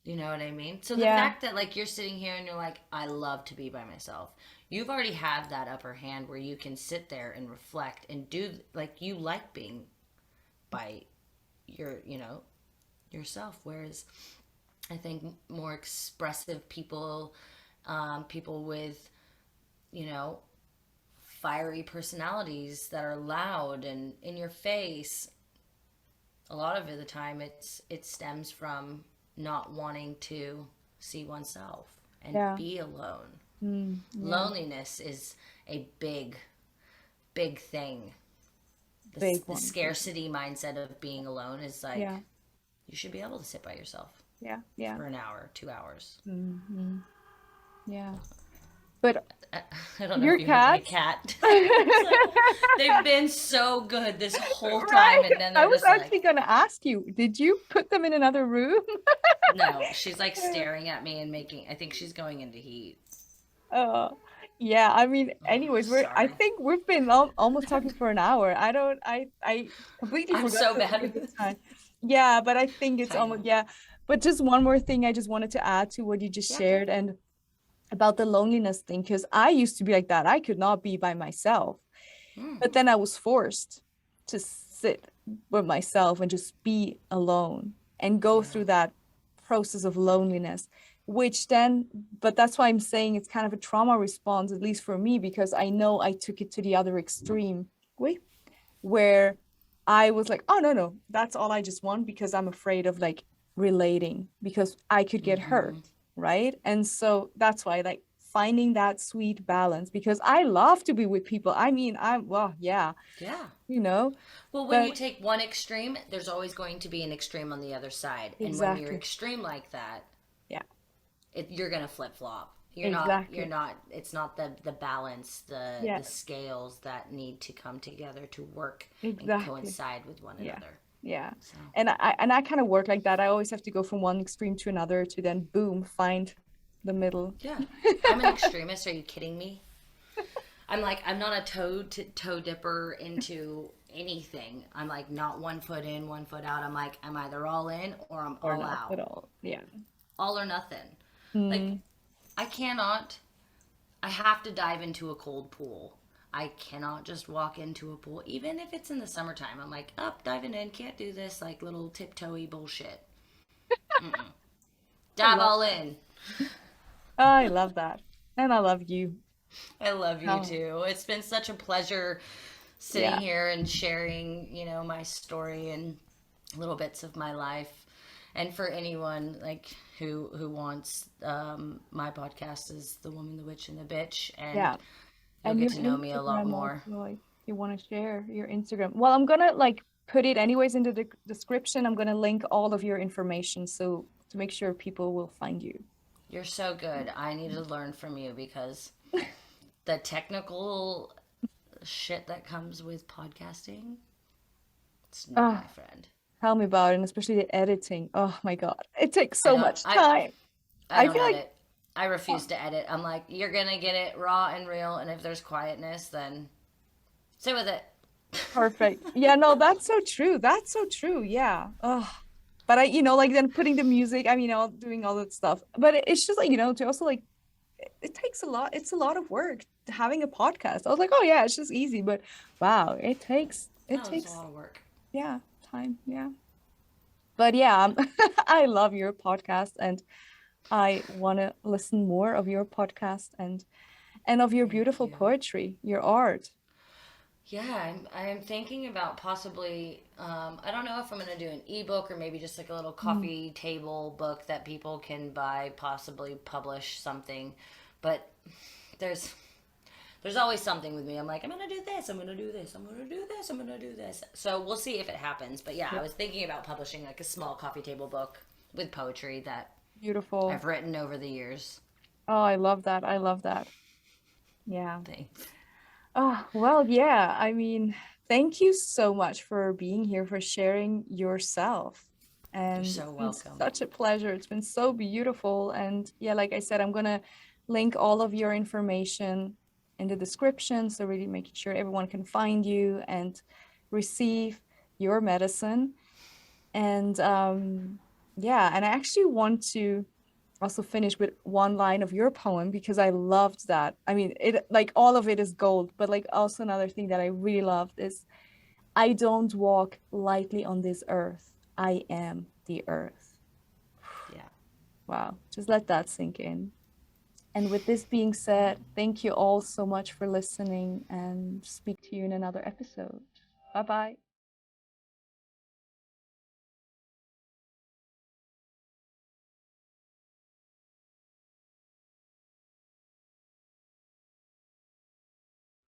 You know what I mean? So the Yeah. fact that like you're sitting here and you're like, I love to be by myself. You've already have that upper hand where you can sit there and reflect and do like you like being by your, yourself. Whereas I think more expressive people, people with, you know, fiery personalities that are loud and in your face, a lot of the time it stems from not wanting to see oneself and Yeah. be alone. Yeah. Loneliness is a big thing. Big The one. scarcity mindset of being alone is like Yeah. you should be able to sit by yourself Yeah. for an hour, 2 hours. Mm-hmm. Yeah. But I don't know your if you heard my cats? cat. It's like, they've been so good this whole time, Right. and then I they're was just actually like, gonna ask you, did you put them in another room? no. She's like staring at me and making. I think she's going into heat. Oh, yeah. I mean, Oh, anyways, I sorry. think we've been almost talking for an hour. I completely I'm forgot so to look bad. at the time. Yeah, but I think it's I know. almost, yeah. But just one more thing I just wanted to add to what you just Yeah. shared and about the loneliness thing, because I used to be like that. I could not be by myself. Mm. But then I was forced to sit with myself and just be alone and go Yeah. through that process of loneliness, which then, but that's why I'm saying it's kind of a trauma response, at least for me, because I know I took it to the other extreme, where I was like, oh, no, that's all I just want because I'm afraid of like relating because I could get hurt. Right. And so that's why like finding that sweet balance because I love to be with people. I mean, Yeah. you know, Well, when you but take one extreme, there's always going to be an extreme on the other side. And when you're exactly. extreme like that, Yeah, you're gonna flip flop. You're exactly. not. It's not the balance, the Yes, scales that need to come together to work and exactly. coincide with one Yeah. another. Yeah. So And I kind of work like that. I always have to go from one extreme to another to then boom, find the middle. yeah, I'm an extremist. Are you kidding me? I'm like I'm not a toe dipper into anything. I'm like not 1 foot in, 1 foot out. I'm like I'm either all in or I'm Or all not out. at all. Yeah. All or nothing. Like Mm. I cannot. I have to dive into a cold pool. I cannot just walk into a pool, even if it's in the summertime. I'm like, up, diving in, can't do this like little tiptoey bullshit. Mm-mm. I Dive love all that. in. I love that. And I love you. I love you Oh, too. It's been such a pleasure sitting yeah. here and sharing, my story and little bits of my life. And for anyone like who wants my podcast is The Woman, the Witch, and the Bitch, and Yeah. you'll And get your to know me a lot Instagram more. also, like, if you want to share your Instagram. Well, I'm gonna like put it anyways into the description. I'm gonna link all of your information so to make sure people will find you. You're so good. I need to learn from you because the technical shit that comes with podcasting, it's not Oh, my friend. tell me about it, and especially the editing. Oh my God. It takes I so don't much I time. I I don't feel like edit. I refuse to edit. I'm like, you're gonna get it raw and real, and if there's quietness, then sit with it. perfect. Yeah, no, that's so true. That's so true. Yeah. Oh, but like then putting the music, I mean, doing all that stuff. But it's just like, to also like it takes a lot. It's a lot of work having a podcast. I was like, oh yeah, it's just easy, but wow, it takes No, it's a lot of work. yeah, time. Yeah. But yeah, I love your podcast and I want to listen more of your podcast and of your beautiful poetry, your art. Yeah, I'm thinking about possibly. I don't know if I'm going to do an ebook or maybe just like a little coffee table book that people can buy, possibly publish something. But there's there's always something with me. I'm like, I'm gonna do this, I'm gonna do this, I'm gonna do this, I'm gonna do this. So we'll see if it happens. But yeah, I was thinking about publishing like a small coffee table book with poetry that Beautiful. I've written over the years. Oh, I love that. I love that. Yeah. Thanks. Oh, well, yeah. I mean, thank you so much for being here, for sharing yourself. You're And so it's been welcome. such a pleasure. It's been so beautiful. And yeah, like I said, I'm gonna link all of your information in the description. So really making sure everyone can find you and receive your medicine. And yeah, and I actually want to also finish with one line of your poem because I loved that. I mean, it like all of it is gold, but like also another thing that I really loved is I don't walk lightly on this earth. I am the earth. Yeah. Wow, just let that sink in. And with this being said, thank you all so much for listening and speak to you in another episode. Bye bye.